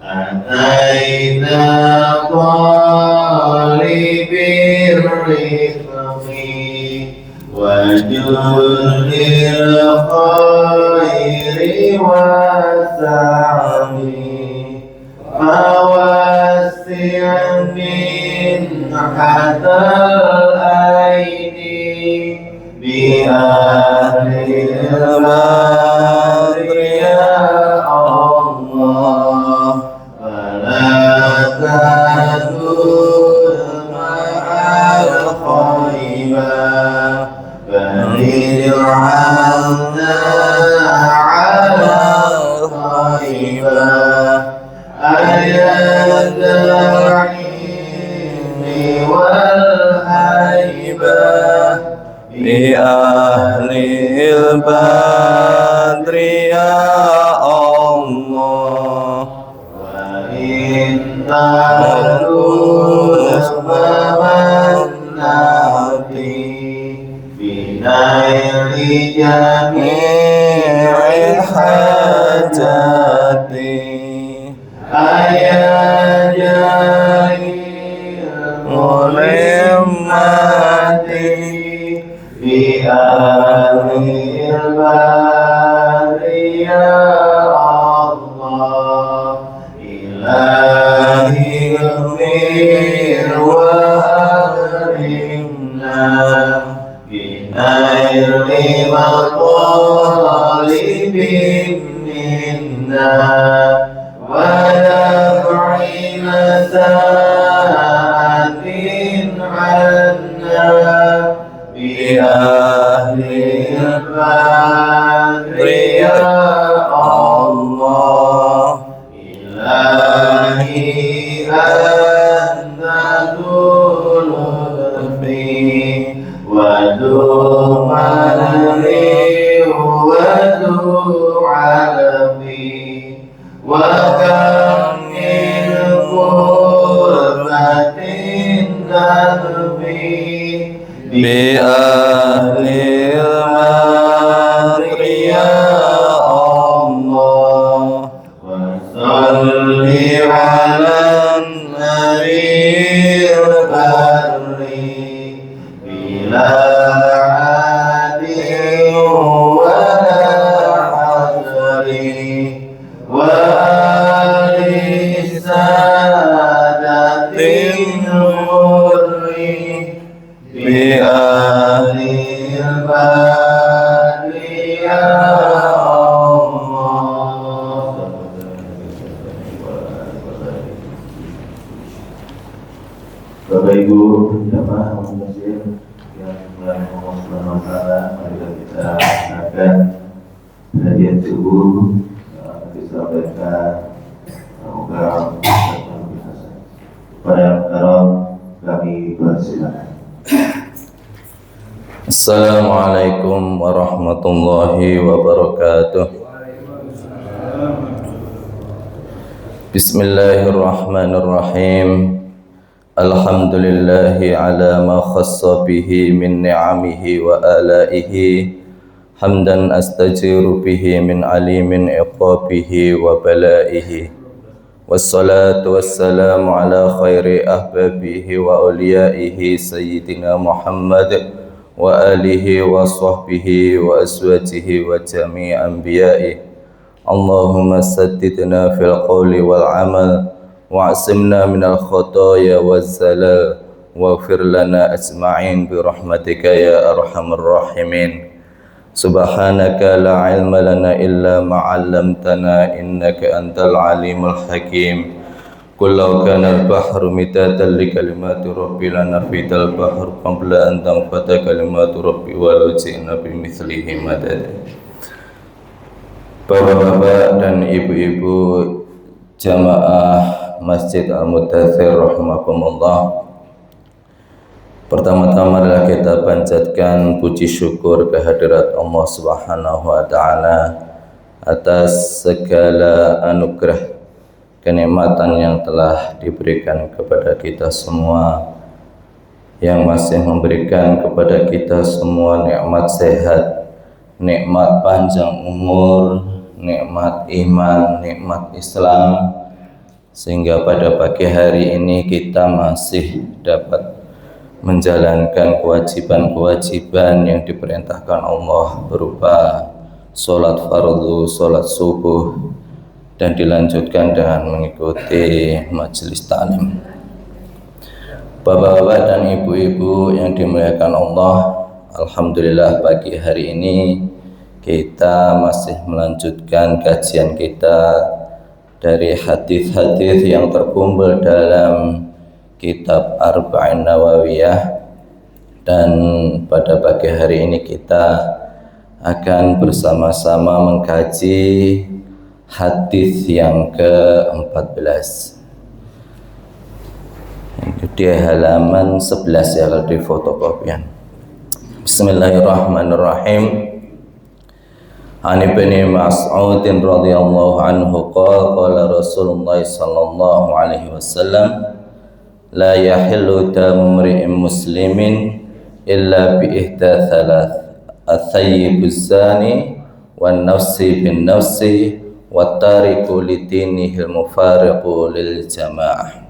أتينا طالب الرفق وجود الخير والسعي فوسع من حتى الأيدي بأهل البدر يا الله فلا تكن مع الخيبة بل ارحمنا على الخيبة أيا الداعين والهيبة بأهل البدر يا الله وإن تكون فمنعتي بنيل جميع الحاجات أيا جليل ملمتي بأهل البر يا الله إلهي اغفر وأكرمنا بنيل مطالب منا ودفع مساءة عنا بأهل البدر يا الله إلهي أنت ذو لطفي وذو منن وذو علمي وكم من قربة تنفي بأهل البدر يا الله وصل على النبي البر بلا عاد ولا حذر وآل السادة النور بأهل البدر يا الله. Bapak Ibu jamaah muslim yang mulai Allah Subhanahu wa taala, mari kita akan kajian subuh disampaikan semoga pada yang karam kami persilakan. Assalamualaikum warahmatullahi wabarakatuh. Bismillahirrahmanirrahim. Alhamdulillahi ala ma khassa bihi min ni'amihi wa alaihi hamdan astajiru bihi min alimin iqabihi wa balaihi. Wassalatu wassalamu ala khairi ahbabihi wa awliyaihi sayyidina Muhammad wa alihi wa sahbihi wa azwajihi wa jami' anbiya'i. Allahumma saddidna fil qawli wal amal wa'asimna minal khotaya waz zalal waghfir lana ajma'in bi rahmatika ya arhamar rahimin. Subhanaka la ilma lana illa ma 'allamtana innaka antal alimul hakim. Qul law kana al-bahru midadan li kalimati rabbi lanafidal bahru qabla an tanfada kalimatu rabbi walau ji'na bimithlihi madada. Bapak-bapak dan ibu-ibu jamaah Masjid Al-Mudaththir rahimakumullah. Pertama-tama adalah kita panjatkan puji syukur kehadirat Allah Subhanahu wa taala atas segala anugerah kenikmatan yang telah diberikan kepada kita semua, yang masih memberikan kepada kita semua nikmat sehat, nikmat panjang umur, nikmat iman, nikmat Islam, sehingga pada pagi hari ini kita masih dapat menjalankan kewajiban-kewajiban yang diperintahkan Allah berupa sholat fardu, sholat subuh, dan dilanjutkan dengan mengikuti majelis ta'lim. Bapak-bapak dan ibu-ibu yang dimuliakan Allah, alhamdulillah pagi hari ini kita masih melanjutkan kajian kita dari hadis-hadis yang terkumpul dalam kitab Arba'in Nawawiyah, dan pada pagi hari ini kita akan bersama-sama mengkaji hadis yang ke-14. Itu di halaman 11 ya kalau di fotokopian. Bismillahirrahmanirrahim. An Ibni Mas'ud radhiyallahu anhu qala Rasulullah sallallahu alaihi wasallam la yahillu damu imri'in muslimin illa bi ihda thalath at-thayyibuz zani wan nafsi bin nafsi wat tariku lidinihi al-mufariqu lil jamaah.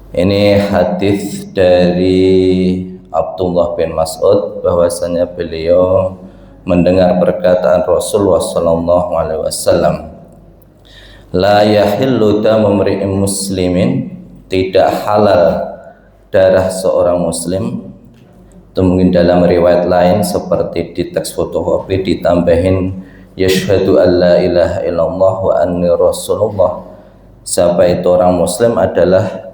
Ini hadis dari Abdullah bin Mas'ud, bahwasanya beliau mendengar perkataan Rasulullah sallallahu alaihi wasallam, la yahillu damu imri'in muslimin, tidak halal darah seorang muslim. Itu mungkin dalam riwayat lain seperti di teks fotokopi ditambahin yashhadu an la ilaha illallah wa anni rasulullah. Siapa itu orang muslim? Adalah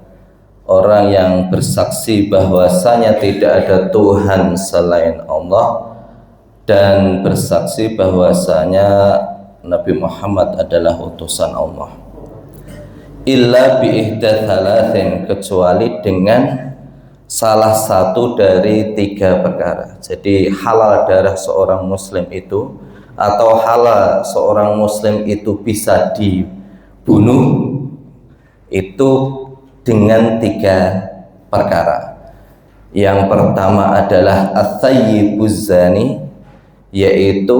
orang yang bersaksi bahwasanya tidak ada Tuhan selain Allah dan bersaksi bahwasanya Nabi Muhammad adalah utusan Allah. Illa bi ihda thalathin, kecuali dengan salah satu dari 3 perkara. Jadi halal darah seorang muslim itu, atau halal seorang muslim itu bisa dibunuh, itu dengan 3 perkara. Yang pertama adalah at-thayyibuz zani, yaitu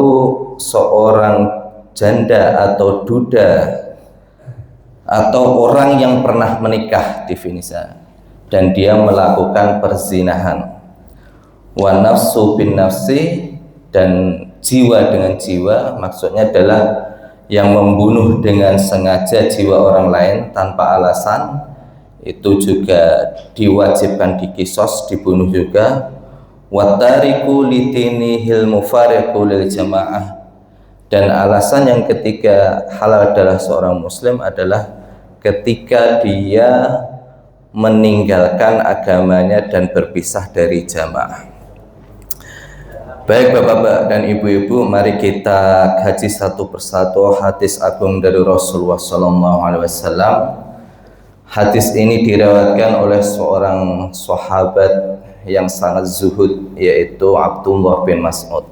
seorang janda atau duda atau orang yang pernah menikah definisinya dan dia melakukan perzinahan. Wa nafsu bin nafsi, dan jiwa dengan jiwa, maksudnya adalah yang membunuh dengan sengaja jiwa orang lain tanpa alasan, itu juga diwajibkan dikisos, dibunuh juga. Watariku lidinihil mufariqu lil jamaah, dan alasan yang ketiga halal adalah seorang muslim adalah ketika dia meninggalkan agamanya dan berpisah dari jamaah. Baik bapak-bapak dan ibu-ibu, mari kita kaji satu persatu hadis agung dari Rasulullah SAW. Hadis ini diriwayatkan oleh seorang sahabat yang sangat zuhud, yaitu Abdullah bin Mas'ud.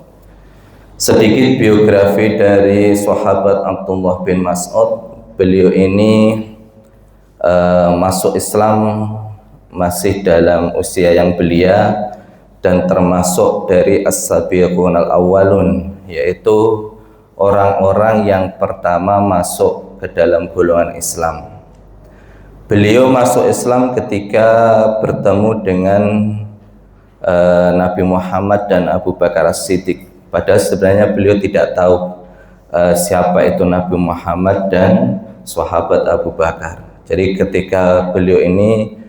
Sedikit biografi dari sahabat Abdullah bin Mas'ud. Beliau ini masuk Islam masih dalam usia yang belia dan termasuk dari as-sabiqun al-awwalun, yaitu orang-orang yang pertama masuk ke dalam golongan Islam. Beliau masuk Islam ketika bertemu dengan Nabi Muhammad dan Abu Bakar As-Siddiq. Padahal sebenarnya beliau tidak tahu siapa itu Nabi Muhammad dan sahabat Abu Bakar. Jadi ketika beliau ini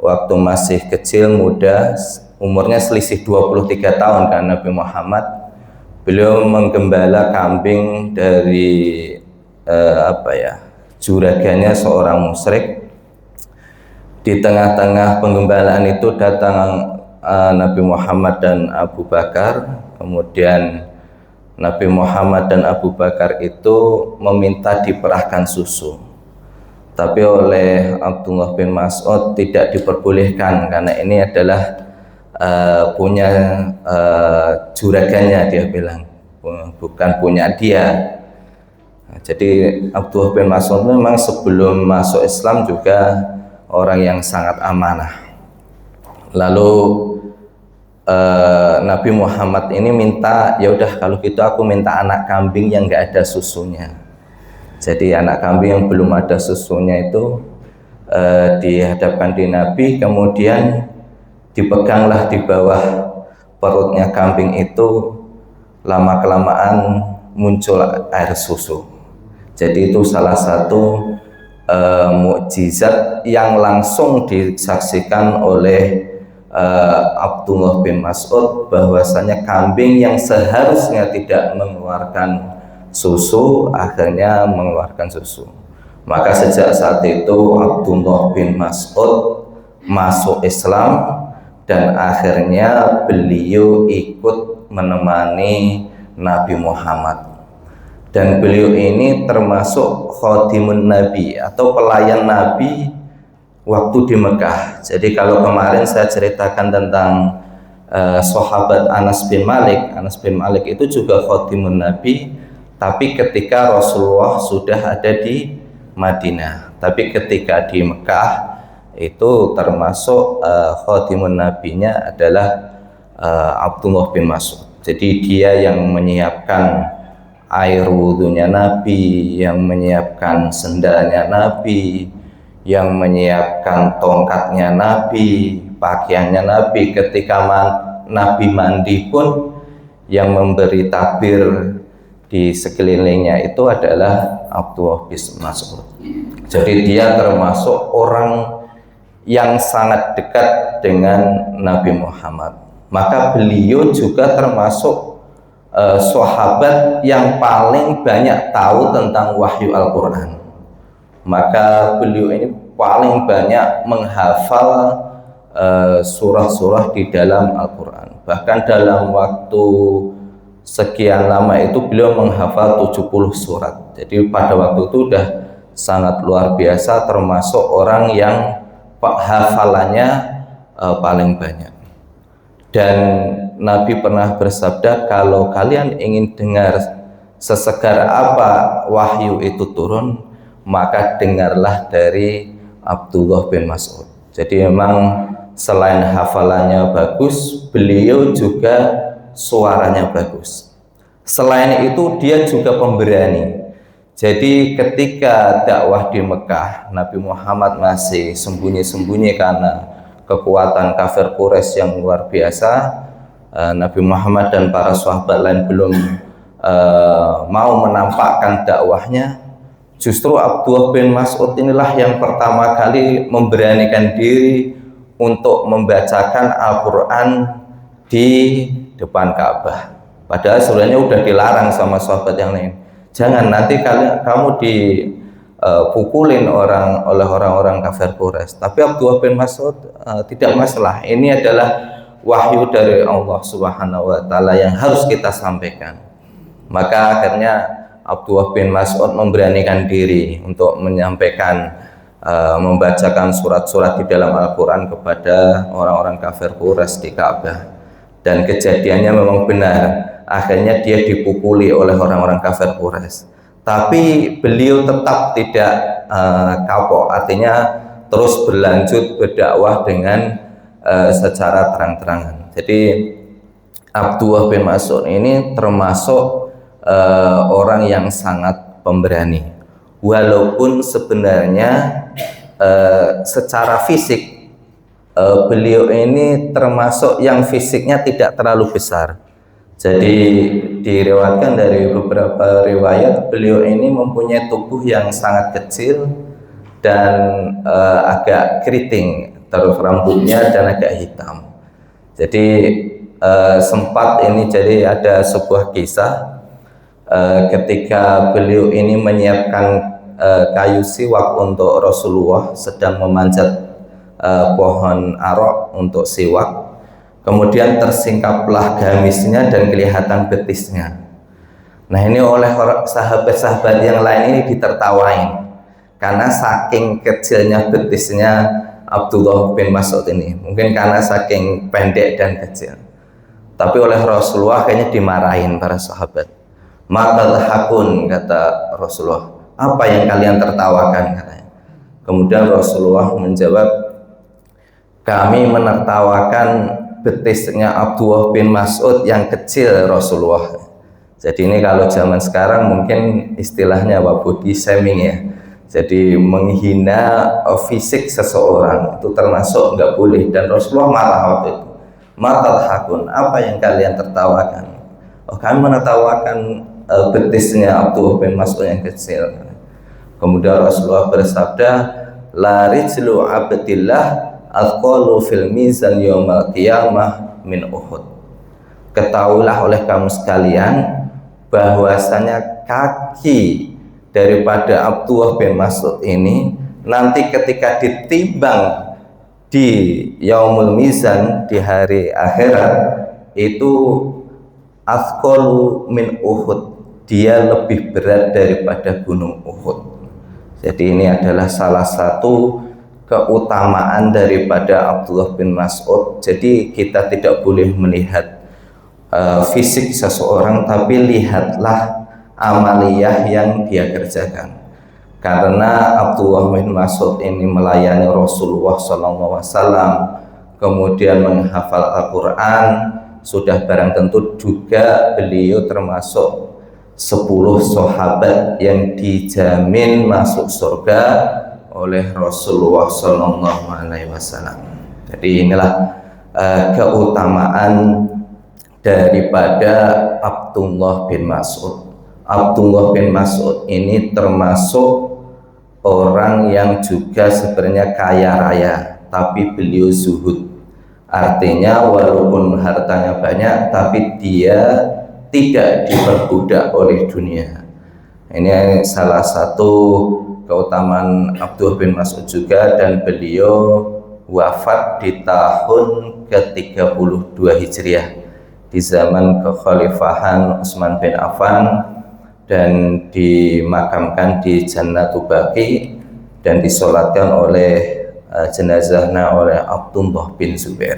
waktu masih kecil, muda, umurnya selisih 23 tahun kan Nabi Muhammad, beliau menggembala kambing dari juraganya seorang musyrik. Di tengah-tengah penggembalaan itu datang Nabi Muhammad dan Abu Bakar. Kemudian Nabi Muhammad dan Abu Bakar itu meminta diperahkan susu, tapi oleh Abdullah bin Mas'ud tidak diperbolehkan karena ini adalah punya juragannya, dia bilang, bukan punya dia. Jadi Abdullah bin Mas'ud memang sebelum masuk Islam juga orang yang sangat amanah. Lalu Nabi Muhammad ini minta, ya udah kalau gitu aku minta anak kambing yang nggak ada susunya. Jadi anak kambing yang belum ada susunya itu dihadapkan di Nabi, kemudian dipeganglah di bawah perutnya kambing itu, lama kelamaan muncul air susu. Jadi itu salah satu mukjizat yang langsung disaksikan oleh Abdullah bin Mas'ud, bahwasanya kambing yang seharusnya tidak mengeluarkan susu akhirnya mengeluarkan susu. Maka sejak saat itu Abdullah bin Mas'ud masuk Islam dan akhirnya beliau ikut menemani Nabi Muhammad. Dan beliau ini termasuk khadimun Nabi atau pelayan Nabi waktu di Mekah. Jadi kalau kemarin saya ceritakan tentang sahabat Anas bin Malik. Anas bin Malik itu juga khadimun Nabi, tapi ketika Rasulullah sudah ada di Madinah. Tapi ketika di Mekah itu termasuk khadimun Nabinya adalah Abdullah bin Mas'ud. Jadi dia yang menyiapkan air wudhunya Nabi, yang menyiapkan sendalnya Nabi, yang menyiapkan tongkatnya Nabi, pakaiannya Nabi. Ketika Nabi mandi pun yang memberi takbir di sekelilingnya itu adalah Abdullah bin Mas'ud. Jadi dia termasuk orang yang sangat dekat dengan Nabi Muhammad. Maka beliau juga termasuk sahabat yang paling banyak tahu tentang wahyu Al-Quran. Maka beliau ini paling banyak menghafal surah-surah di dalam Al-Quran. Bahkan dalam waktu sekian lama itu beliau menghafal 70 surat. Jadi pada waktu itu sudah sangat luar biasa, termasuk orang yang hafalannya paling banyak. Dan Nabi pernah bersabda, kalau kalian ingin dengar sesegar apa wahyu itu turun, maka dengarlah dari Abdullah bin Mas'ud. Jadi memang selain hafalannya bagus, beliau juga suaranya bagus. Selain itu dia juga pemberani. Jadi ketika dakwah di Mekah, Nabi Muhammad masih sembunyi-sembunyi karena kekuatan kafir Quraisy yang luar biasa. Nabi Muhammad dan para sahabat lain belum mau menampakkan dakwahnya. Justru Abdullah bin Mas'ud inilah yang pertama kali memberanikan diri untuk membacakan Al-Quran di depan Ka'bah. Padahal sebenarnya udah dilarang sama sahabat yang lain. Jangan, nanti kamu dipukulin oleh orang-orang kafir Quraisy. Tapi Abdullah bin Mas'ud tidak masalah. Ini adalah wahyu dari Allah Subhanahu wa taala yang harus kita sampaikan. Maka akhirnya Abdullah bin Mas'ud memberanikan diri untuk menyampaikan, membacakan surat-surat di dalam Al-Quran kepada orang-orang kafir Quraisy di Ka'bah. Dan kejadiannya memang benar, akhirnya dia dipukuli oleh orang-orang kafir Quraisy. Tapi beliau tetap tidak kapok, artinya terus berlanjut berdakwah dengan secara terang-terangan. Jadi Abdullah bin Mas'ud ini termasuk orang yang sangat pemberani, walaupun sebenarnya secara fisik beliau ini termasuk yang fisiknya tidak terlalu besar. Jadi diriwayatkan dari beberapa riwayat, beliau ini mempunyai tubuh yang sangat kecil dan agak keriting, terus rambutnya dan agak hitam. Jadi sempat ini, jadi ada sebuah kisah ketika beliau ini menyiapkan kayu siwak untuk Rasulullah, sedang memanjat pohon arok untuk siwak. Kemudian tersingkaplah gamisnya dan kelihatan betisnya. Nah, ini oleh sahabat-sahabat yang lain ini ditertawain karena saking kecilnya betisnya Abdullah bin Mas'ud ini. Mungkin karena saking pendek dan kecil. Tapi oleh Rasulullah kayaknya dimarahin para sahabat. Matadhakun, kata Rasulullah, apa yang kalian tertawakan, katanya. Kemudian Rasulullah menjawab, kami menertawakan betisnya Abdullah bin Mas'ud yang kecil Rasulullah. Jadi ini kalau zaman sekarang mungkin istilahnya body shaming ya. Jadi menghina fisik seseorang itu termasuk nggak boleh, dan Rasulullah malah waktu itu matadhakun, apa yang kalian tertawakan? Oh, kami menertawakan betisnya Abdullah bin Mas'ud yang kecil. Kemudian Rasulullah bersabda, la rijlu abdillah athqalu fil mizan yaumal qiyamah min Uhud. Ketahuilah oleh kamu sekalian bahwasanya kaki daripada Abdullah bin Mas'ud ini nanti ketika ditimbang di yaumul mizan, di hari akhirat, itu athqalu min Uhud, dia lebih berat daripada gunung Uhud. Jadi ini adalah salah satu keutamaan daripada Abdullah bin Mas'ud. Jadi kita tidak boleh melihat fisik seseorang, tapi lihatlah amaliyah yang dia kerjakan. Karena Abdullah bin Mas'ud ini melayani Rasulullah SAW, kemudian menghafal Al-Quran, sudah barang tentu juga beliau termasuk 10 sahabat yang dijamin masuk surga oleh Rasulullah SAW. Jadi inilah keutamaan daripada Abdullah bin Mas'ud. Abdullah bin Mas'ud ini termasuk orang yang juga sebenarnya kaya raya, tapi beliau zuhud. Artinya walaupun hartanya banyak, tapi dia tidak diperbudak oleh dunia. Ini salah satu keutamaan Abdullah bin Mas'ud juga, dan beliau wafat di tahun ke-32 Hijriah di zaman kekhalifahan Utsman bin Affan, dan dimakamkan di Jannatul Baqi dan disolatkan oleh jenazahnya oleh Abdullah bin Zubair.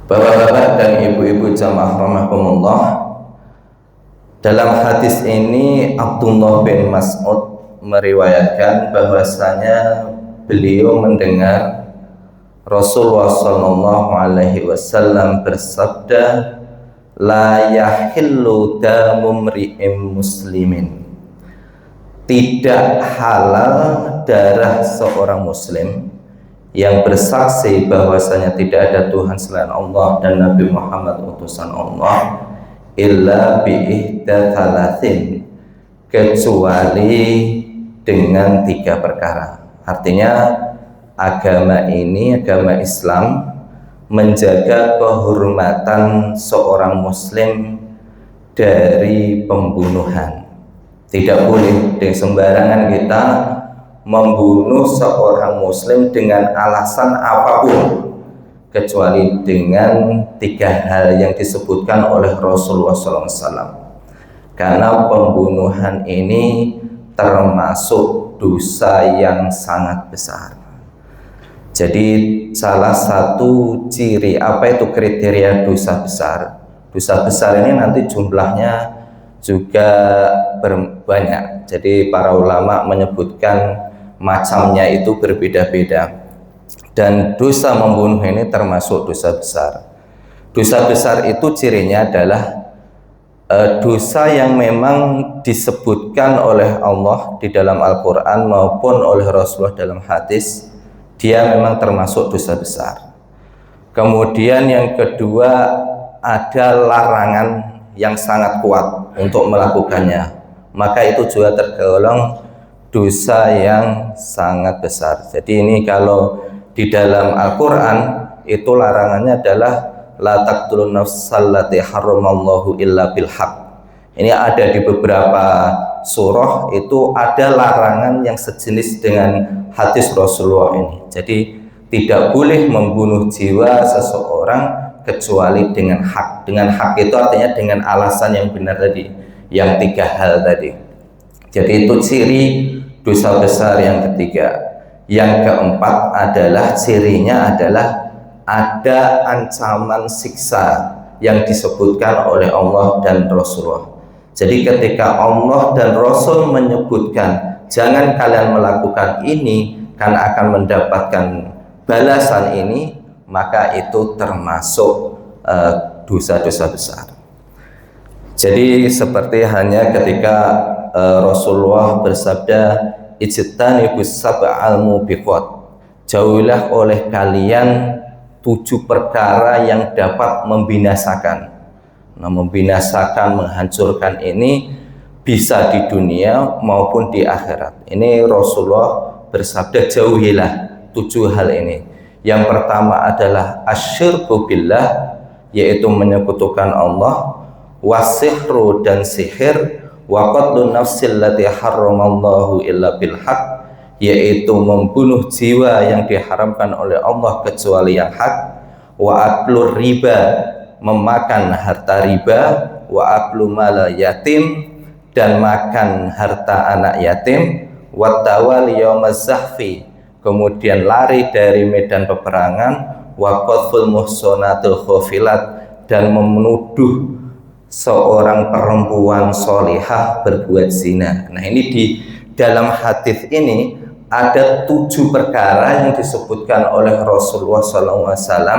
Bapak-bapak dan ibu-ibu jamaah rahimakumullah, dalam hadis ini Abdullah bin Mas'ud meriwayatkan bahwasanya beliau mendengar Rasulullah SAW bersabda, la yahillu damu mri'im muslimin, tidak halal darah seorang muslim yang bersaksi bahwasanya tidak ada Tuhan selain Allah dan Nabi Muhammad utusan Allah, illa bi'ihda thalathin, kecuali dengan 3 perkara. Artinya agama ini, agama Islam, menjaga kehormatan seorang muslim dari pembunuhan. Tidak boleh dengan sembarangan kita membunuh seorang muslim dengan alasan apapun, kecuali dengan 3 hal yang disebutkan oleh Rasulullah SAW. Karena pembunuhan ini termasuk dosa yang sangat besar. Jadi salah satu ciri, apa itu kriteria dosa besar? Dosa besar ini nanti jumlahnya juga banyak. Jadi para ulama menyebutkan macamnya itu berbeda-beda. Dan dosa membunuh ini termasuk dosa besar. Dosa besar itu cirinya adalah dosa yang memang disebutkan oleh Allah di dalam Al-Quran maupun oleh Rasulullah dalam hadis, dia memang termasuk dosa besar. Kemudian yang kedua, ada larangan yang sangat kuat untuk melakukannya, maka itu juga tergolong dosa yang sangat besar. Jadi ini kalau di dalam Al-Quran itu larangannya adalah la taqtulun nafsal lati haramallahu illa bil haq. Ini ada di beberapa surah, itu ada larangan yang sejenis dengan hadis Rasulullah ini. Jadi tidak boleh membunuh jiwa seseorang kecuali dengan hak. Dengan hak itu artinya dengan alasan yang benar tadi, yang 3 hal tadi. Jadi itu ciri dosa besar yang ketiga. Yang keempat adalah cirinya adalah ada ancaman siksa yang disebutkan oleh Allah dan Rasulullah. Jadi ketika Allah dan Rasul menyebutkan jangan kalian melakukan ini karena akan mendapatkan balasan ini, maka itu termasuk dosa-dosa besar. Jadi seperti hanya ketika Rasulullah bersabda, ijtanibus sab'al mubiqat, jauhilah oleh kalian 7 perkara yang dapat membinasakan. Nah, membinasakan, menghancurkan ini bisa di dunia maupun di akhirat. Ini Rasulullah bersabda, jauhilah 7 hal ini. Yang pertama adalah asyirku billah, yaitu menyekutukan Allah, wasihru dan sihir, wa qatlun nafsil lati harramallahu illa bil haq, yaitu membunuh jiwa yang diharamkan oleh Allah kecuali yang hak, wa aklur riba, memakan harta riba, wa aklu mala yatim, dan makan harta anak yatim, wa tawali yaumaz zahfi, kemudian lari dari medan peperangan, wa qadful muhsanatul ghafilat, dan menuduh seorang perempuan solihah berbuat zina. Nah, ini di dalam hadis ini ada 7 perkara yang disebutkan oleh Rasulullah SAW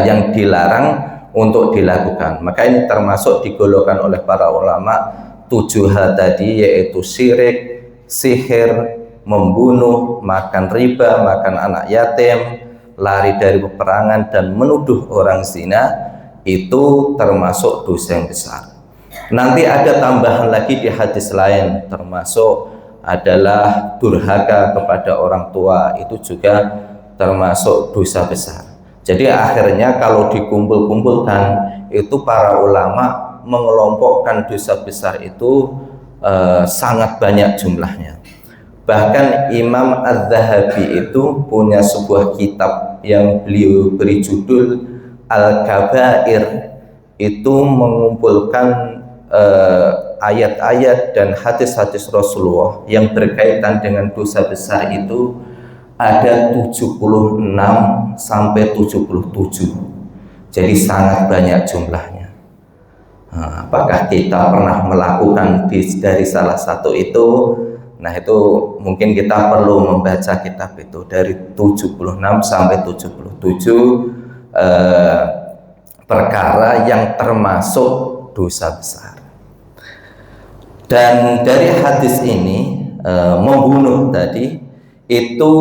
yang dilarang untuk dilakukan. Maka ini termasuk digolongkan oleh para ulama 7 hal tadi, yaitu syirik, sihir, membunuh, makan riba, makan anak yatim, lari dari peperangan, dan menuduh orang zina. Itu termasuk dosa yang besar. Nanti ada tambahan lagi di hadis lain, termasuk adalah durhaka kepada orang tua, itu juga termasuk dosa besar. Jadi akhirnya kalau dikumpul-kumpulkan, itu para ulama mengelompokkan dosa besar itu sangat banyak jumlahnya. Bahkan Imam Az-Zahabi itu punya sebuah kitab yang beliau beri judul Al-Kabair, itu mengumpulkan ayat-ayat dan hadis-hadis Rasulullah yang berkaitan dengan dosa besar itu ada 76 sampai 77. Jadi sangat banyak jumlahnya. Nah, apakah kita pernah melakukan dari salah satu itu? Nah, itu mungkin kita perlu membaca kitab itu dari 76 sampai 77 perkara yang termasuk dosa besar. Dan dari hadis ini membunuh tadi itu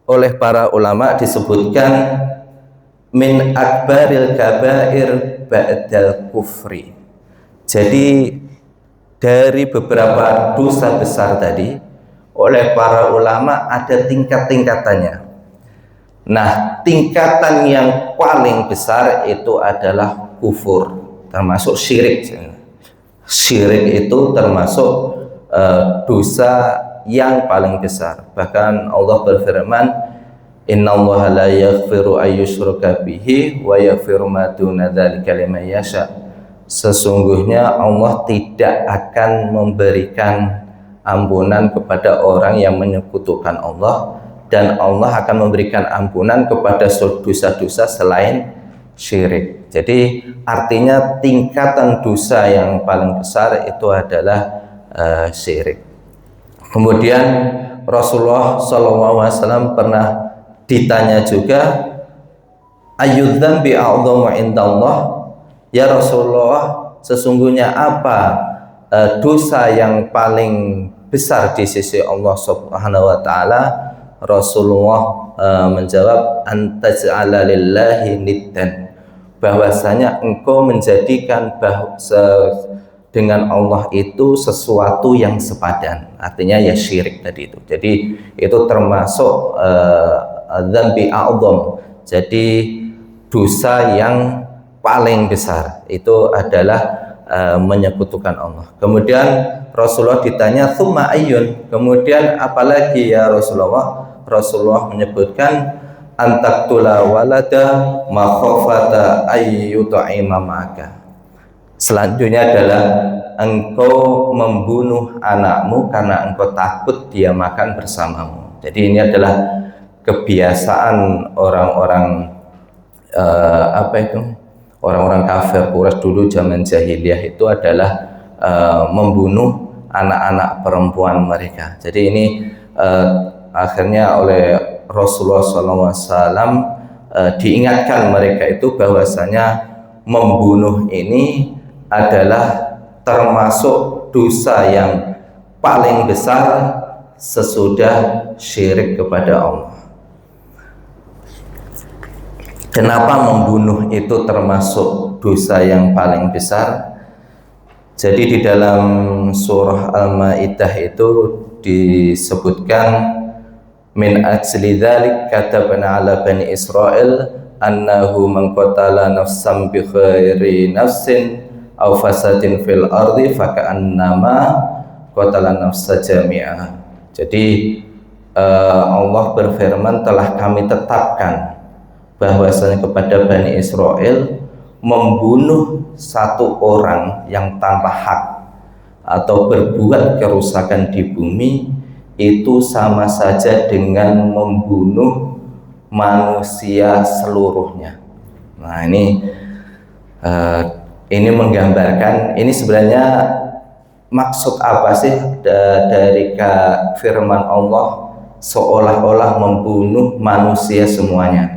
oleh para ulama disebutkan min akbaril kabair ba'dal kufri. Jadi dari beberapa dosa besar tadi oleh para ulama ada tingkat-tingkatannya. Nah, tingkatan yang paling besar itu adalah kufur, termasuk syirik. Syirik itu termasuk dosa yang paling besar. Bahkan Allah berfirman, innallaha la yaghfiru ayyushraka bihi wa yaghfiru ma duna dzalika liman yasha. Sesungguhnya Allah tidak akan memberikan ampunan kepada orang yang menyekutukan Allah, dan Allah akan memberikan ampunan kepada dosa-dosa selain syirik. Jadi artinya tingkatan dosa yang paling besar itu adalah syirik. Kemudian Rasulullah SAW pernah ditanya juga, ayyudzambi a'dhamu indallah, ya Rasulullah, sesungguhnya apa dosa yang paling besar di sisi Allah Subhanahu wa taala? Rasulullah menjawab, antaj'ala lillahi niddan, bahwasanya engkau menjadikan dengan Allah itu sesuatu yang sepadan. Artinya ya syirik tadi itu. Jadi itu termasuk dzambi a'dzam. Jadi dosa yang paling besar itu adalah menyekutukan Allah. Kemudian Rasulullah ditanya, tsumma ayyun, kemudian apalagi ya Rasulullah? Rasulullah menyebutkan, antaktula walada makhofata ayyuta'ima ma'aka. Selanjutnya adalah engkau membunuh anakmu karena engkau takut dia makan bersamamu. Jadi ini adalah kebiasaan orang-orang orang-orang kafir Quraisy dulu zaman jahiliyah, itu adalah membunuh anak-anak perempuan mereka. Jadi ini akhirnya oleh Rasulullah SAW diingatkan mereka itu bahwasanya membunuh ini adalah termasuk dosa yang paling besar sesudah syirik kepada Allah. Kenapa membunuh itu termasuk dosa yang paling besar? Jadi di dalam surah Al-Maidah itu disebutkan min ajli dzalik katabna ala bani Israil annahu man qatala nafsan bi ghairi nafsin aw fasadin fil ardi faka'annama qatala nafsa jami'ah. Jadi Allah berfirman, telah kami tetapkan bahwasanya kepada Bani Israel membunuh satu orang yang tanpa hak atau berbuat kerusakan di bumi itu sama saja dengan membunuh manusia seluruhnya. Nah, ini menggambarkan, ini sebenarnya maksud apa sih dari firman Allah seolah-olah membunuh manusia semuanya.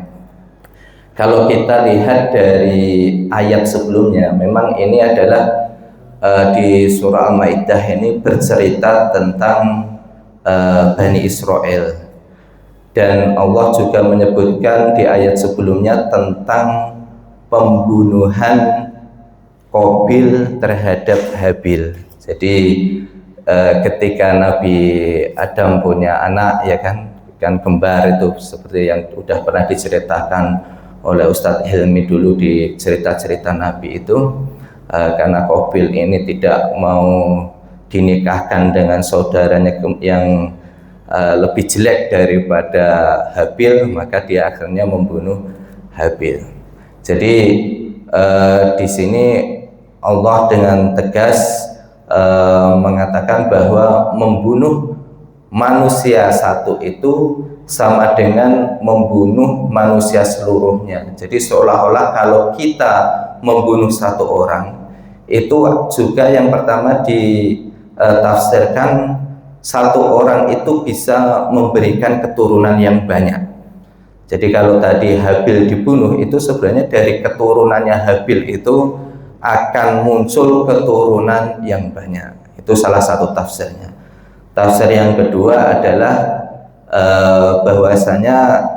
Kalau kita lihat dari ayat sebelumnya, memang ini adalah di surah Al-Maidah ini bercerita tentang Bani Israel, dan Allah juga menyebutkan di ayat sebelumnya tentang pembunuhan Qabil terhadap Habil. Jadi ketika Nabi Adam punya anak, ya kan kembar itu, seperti yang sudah pernah diceritakan oleh Ustadz Hilmi dulu di cerita-cerita Nabi itu, karena Qabil ini tidak mau dinikahkan dengan saudaranya yang lebih jelek daripada Habil, maka dia akhirnya membunuh Habil. Jadi di sini Allah dengan tegas mengatakan bahwa membunuh manusia satu itu sama dengan membunuh manusia seluruhnya. Jadi seolah-olah kalau kita membunuh satu orang, itu juga yang pertama ditafsirkan satu orang itu bisa memberikan keturunan yang banyak. Jadi kalau tadi Habil dibunuh, itu sebenarnya dari keturunannya Habil itu akan muncul keturunan yang banyak. Itu salah satu tafsirnya. Tafsir yang kedua adalah bahwasanya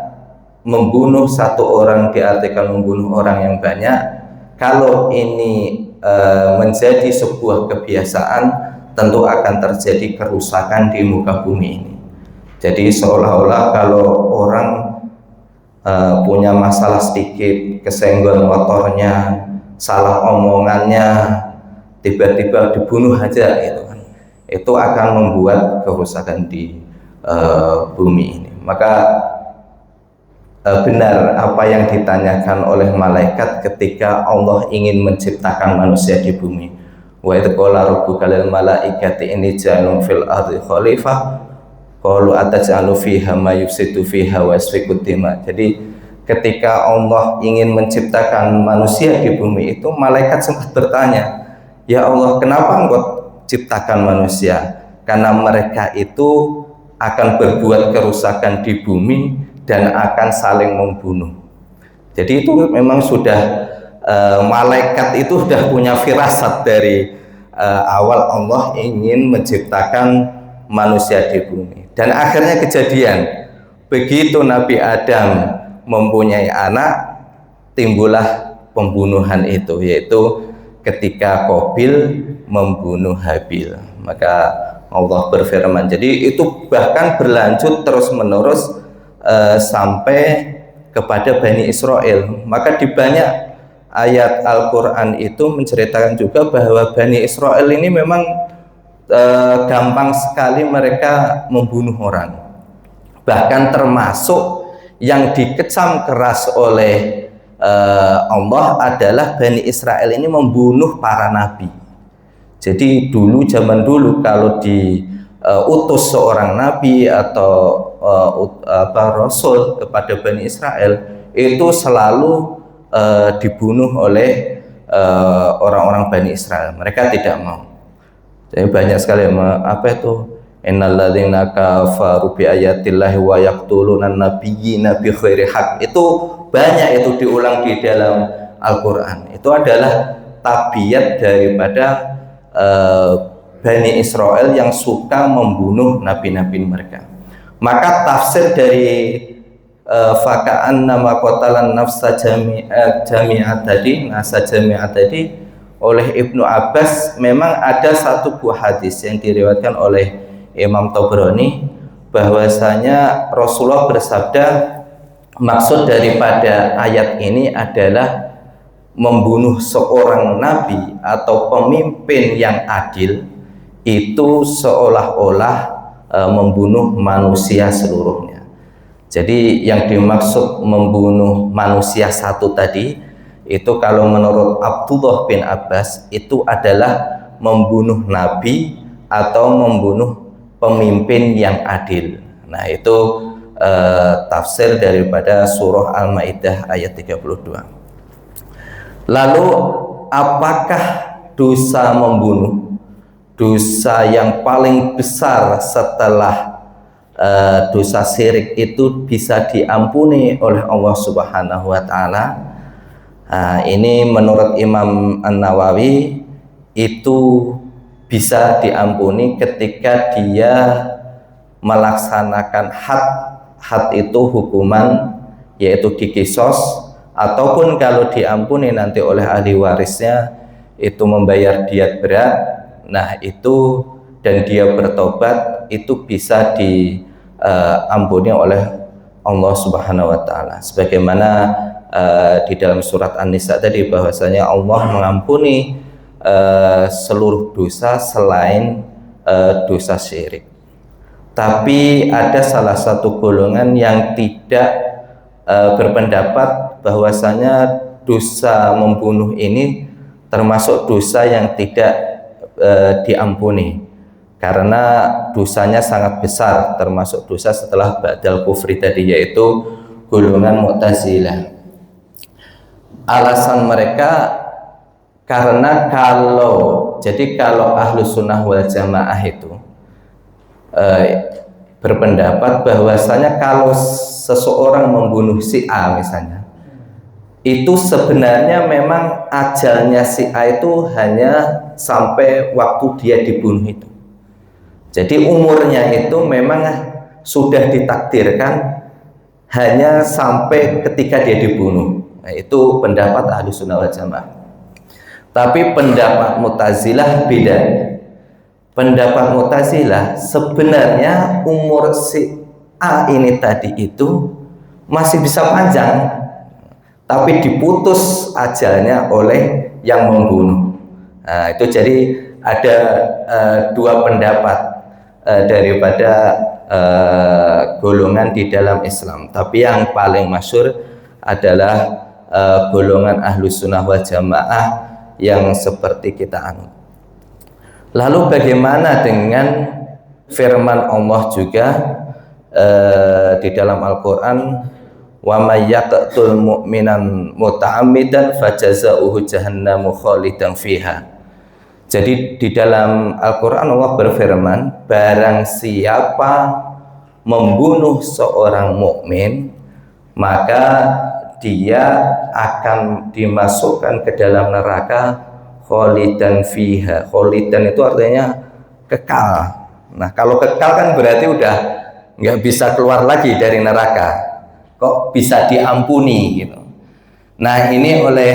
membunuh satu orang diartikan membunuh orang yang banyak. Kalau ini menjadi sebuah kebiasaan, tentu akan terjadi kerusakan di muka bumi ini. Jadi seolah-olah kalau orang punya masalah sedikit, kesenggol motornya, salah omongannya, tiba-tiba dibunuh aja gitu kan, itu akan membuat kerusakan di bumi ini. Maka benar apa yang ditanyakan oleh malaikat ketika Allah ingin menciptakan manusia di bumi. Wa idz qala rabbuka lil malaikati inni ja'ilun fil ardi khalifah qalu ataj'alu fiha ma yufsidu fiha wa yasfiku dima. Jadi ketika Allah ingin menciptakan manusia di bumi itu, malaikat sempat bertanya, ya Allah, kenapa engkau ciptakan manusia? Karena mereka itu akan berbuat kerusakan di bumi dan akan saling membunuh. Jadi itu memang sudah malaikat itu sudah punya firasat dari awal Allah ingin menciptakan manusia di bumi. Dan akhirnya kejadian, begitu Nabi Adam mempunyai anak, timbullah pembunuhan itu, yaitu ketika Qabil membunuh Habil. Maka Allah berfirman, jadi itu bahkan berlanjut terus menerus sampai kepada Bani Israel. Maka di banyak ayat Al-Quran itu menceritakan juga bahwa Bani Israel ini memang gampang sekali mereka membunuh orang. Bahkan termasuk yang dikecam keras oleh Allah adalah Bani Israel ini membunuh para nabi. Jadi zaman dulu kalau diutus seorang nabi atau rasul kepada Bani Israel, itu selalu dibunuh oleh orang-orang Bani Israel. Mereka tidak mau. Jadi banyak sekali innalladzina kafaru bi ayatillahi wa yaqtuluna nabiyyina bi ghairi haq. Itu banyak itu diulang di dalam Al-Qur'an. Itu adalah tabiat daripada Bani Israel yang suka membunuh nabi-nabi mereka. Maka tafsir dari faka'an nama qatalan nafsa jami'at tadi, nasa jami'at tadi oleh Ibnu Abbas, memang ada satu buah hadis yang diriwayatkan oleh Imam Tabrani bahwasanya Rasulullah bersabda, maksud daripada ayat ini adalah membunuh seorang nabi atau pemimpin yang adil itu seolah-olah membunuh manusia seluruhnya. Jadi yang dimaksud membunuh manusia satu tadi itu kalau menurut Abdullah bin Abbas itu adalah membunuh nabi atau membunuh pemimpin yang adil. Nah, itu tafsir daripada surah Al-Maidah ayat 32. Lalu apakah dosa membunuh, dosa yang paling besar setelah dosa syirik itu bisa diampuni oleh Allah Subhanahu wa taala? Ini menurut Imam An-Nawawi itu bisa diampuni ketika dia melaksanakan had itu hukuman, yaitu dikisos, ataupun kalau diampuni nanti oleh ahli warisnya itu membayar diat berat. Nah, itu dan dia bertobat itu bisa diampuni oleh Allah Subhanahu wa taala. Sebagaimana di dalam surat An-Nisa tadi bahwasanya Allah mengampuni seluruh dosa selain dosa syirik. Tapi ada salah satu golongan yang tidak berpendapat bahwasanya dosa membunuh ini termasuk dosa yang tidak diampuni karena dosanya sangat besar, termasuk dosa setelah ba'dal kufri tadi, yaitu golongan Mu'tazilah. Alasan mereka karena kalau Ahlus Sunnah wal Jamaah itu berpendapat bahwasanya kalau seseorang membunuh si A misalnya, itu sebenarnya memang ajalnya si A itu hanya sampai waktu dia dibunuh itu. Jadi umurnya itu memang sudah ditakdirkan hanya sampai ketika dia dibunuh. Nah, itu pendapat Ahlus Sunnah wal Jamaah. Tapi pendapat Mu'tazilah beda. Pendapat Mu'tazilah sebenarnya umur si A ini tadi itu masih bisa panjang, tapi diputus ajalnya oleh yang membunuh. Nah, itu jadi ada dua pendapat daripada golongan di dalam Islam. Tapi yang paling masyhur adalah golongan Ahlus Sunnah wal Jamaah yang seperti kita anut. Lalu bagaimana dengan firman Allah juga di dalam Al-Quran, wa may yaqtul mu'minan muta'ammidan fajazauhu jahannamu khalidan fiha. Jadi di dalam Al-Quran Allah berfirman, barang siapa membunuh seorang mukmin maka dia akan dimasukkan ke dalam neraka khalidan fiha. Khalidan itu artinya kekal. Nah, kalau kekal kan berarti udah nggak bisa keluar lagi dari neraka. Kok bisa diampuni gitu. Nah, ini oleh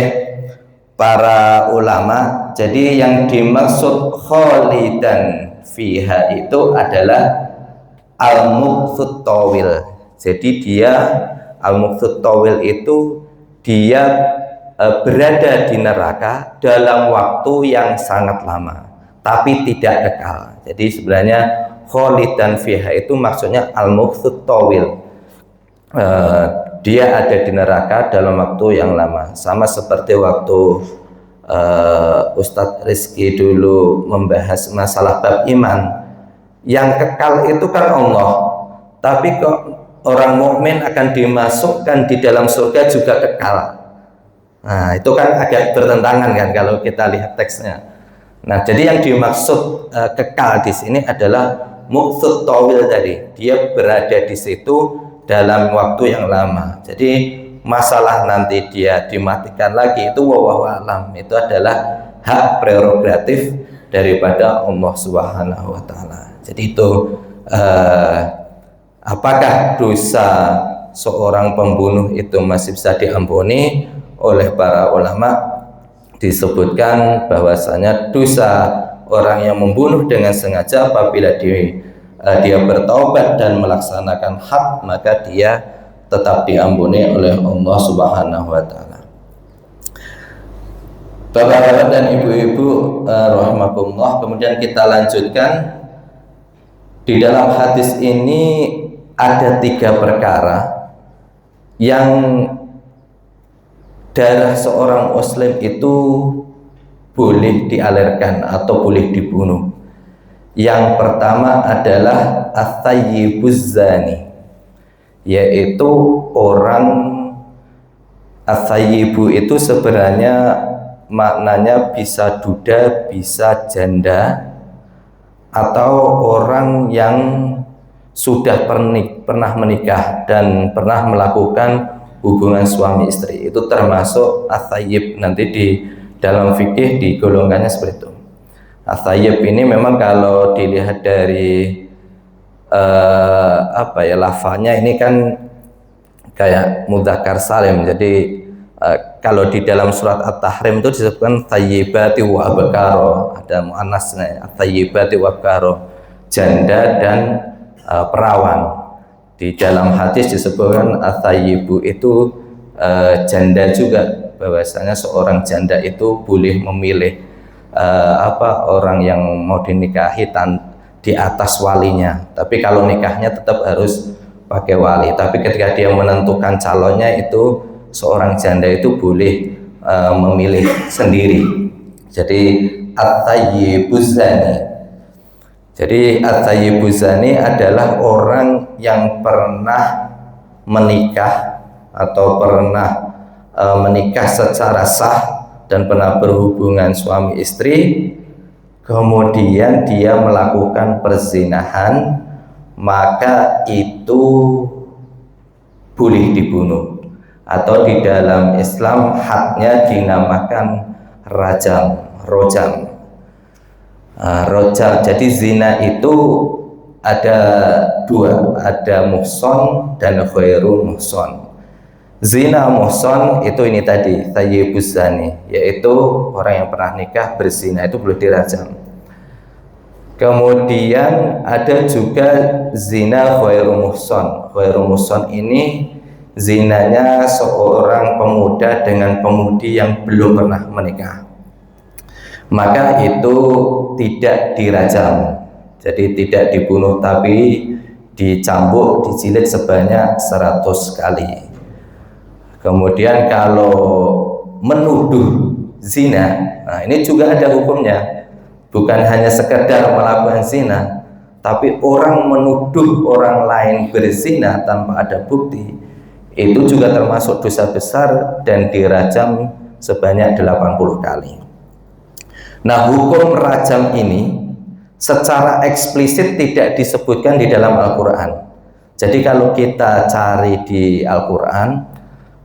para ulama, jadi yang dimaksud khalidan fiha itu adalah al-muqsut tawil. Jadi dia al-muqsut tawil itu dia berada di neraka dalam waktu yang sangat lama, tapi tidak kekal. Jadi sebenarnya khalidan fiha itu maksudnya al-muqsut tawil. Dia ada di neraka dalam waktu yang lama, sama seperti waktu Ustadz Rizky dulu membahas masalah bab iman. Yang kekal itu kan Allah, tapi kok orang mukmin akan dimasukkan di dalam surga juga kekal. Nah, itu kan agak bertentangan kan kalau kita lihat teksnya. Nah, jadi yang dimaksud kekal di sini adalah muqsud tawil tadi, dia berada di situ dalam waktu yang lama. Jadi masalah nanti dia dimatikan lagi itu wallahu alam, itu adalah hak prerogatif daripada Allah Subhanahu wa taala. Jadi itu apakah dosa seorang pembunuh itu masih bisa diampuni? Oleh para ulama disebutkan bahwasanya dosa orang yang membunuh dengan sengaja apabila dia bertaubat dan melaksanakan hak, maka dia tetap diampuni oleh Allah Subhanahu wa taala. Bapak-bapak dan ibu-ibu rahimakumullah, kemudian kita lanjutkan. Di dalam hadis ini ada 3 perkara yang darah seorang muslim itu boleh dialirkan atau boleh dibunuh. Yang pertama adalah at-thayyibuz zani, yaitu orang at-thayyibu itu sebenarnya maknanya bisa duda, bisa janda, atau orang yang sudah pernah menikah dan pernah melakukan hubungan suami istri. Itu termasuk at-thayyib. Nanti di dalam fikih digolongkannya seperti itu. At-thayyib ini memang kalau dilihat dari lafaznya ini kan kayak mudzakkar salim. Jadi kalau di dalam surat At-Tahrim itu disebutkan thayyibati wa abkaro, ada muannasnya, thayyibati wa abkaro, janda dan perawan. Di dalam hadis disebutkan at-thayyibu itu janda juga, bahwasanya seorang janda itu boleh memilih orang yang mau dinikahi di atas walinya. Tapi kalau nikahnya tetap harus pakai wali. Tapi ketika dia menentukan calonnya itu seorang janda itu boleh memilih sendiri. Jadi at-thayyibuz zani. Jadi at-thayyibuz zani adalah orang yang pernah menikah atau pernah menikah secara sah dan pernah berhubungan suami istri, kemudian dia melakukan perzinahan, maka itu boleh dibunuh, atau di dalam Islam hadnya dinamakan rajam, rojam. Rojam. Jadi zina itu ada 2, ada muhson dan ghairu muhson. Zina muhson itu ini tadi thayyibuz zani, yaitu orang yang pernah nikah berzina, itu boleh dirajam. Kemudian ada juga zina ghairu muhson. Ghairu muhson ini zinanya seorang pemuda dengan pemudi yang belum pernah menikah, maka itu tidak dirajam. Jadi tidak dibunuh, tapi dicambuk, dijilid sebanyak 100 kali. Kemudian kalau menuduh zina, nah ini juga ada hukumnya. Bukan hanya sekedar melakukan zina, tapi orang menuduh orang lain berzina tanpa ada bukti, itu juga termasuk dosa besar dan dirajam sebanyak 80 kali. Nah, hukum rajam ini secara eksplisit tidak disebutkan di dalam Al-Quran. Jadi kalau kita cari di Al-Quran,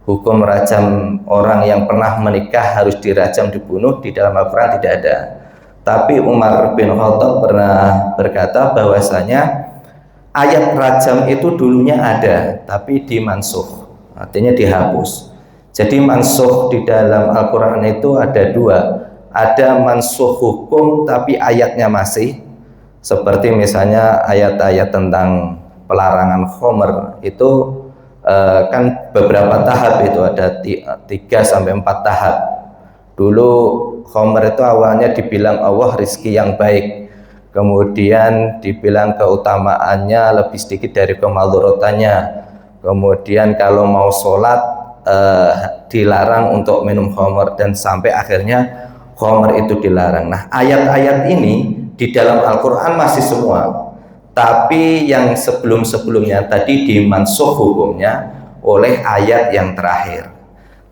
hukum rajam orang yang pernah menikah harus dirajam, dibunuh, di dalam Al-Quran tidak ada. Tapi Umar bin Khattab pernah berkata bahwasanya ayat rajam itu dulunya ada, tapi dimansuh, artinya dihapus. Jadi mansuh di dalam Al-Quran itu ada 2. Ada mansuh hukum tapi ayatnya masih, seperti misalnya ayat-ayat tentang pelarangan khomer itu kan beberapa tahap, itu ada 3-4 tahap. Dulu khomer itu awalnya dibilang Allah rizki yang baik, kemudian dibilang keutamaannya lebih sedikit dari kemadharatannya, kemudian kalau mau sholat dilarang untuk minum khomer, dan sampai akhirnya khomer itu dilarang. Nah, ayat-ayat ini di dalam Al-Quran masih semua, tapi yang sebelum-sebelumnya tadi dimansuh hukumnya oleh ayat yang terakhir.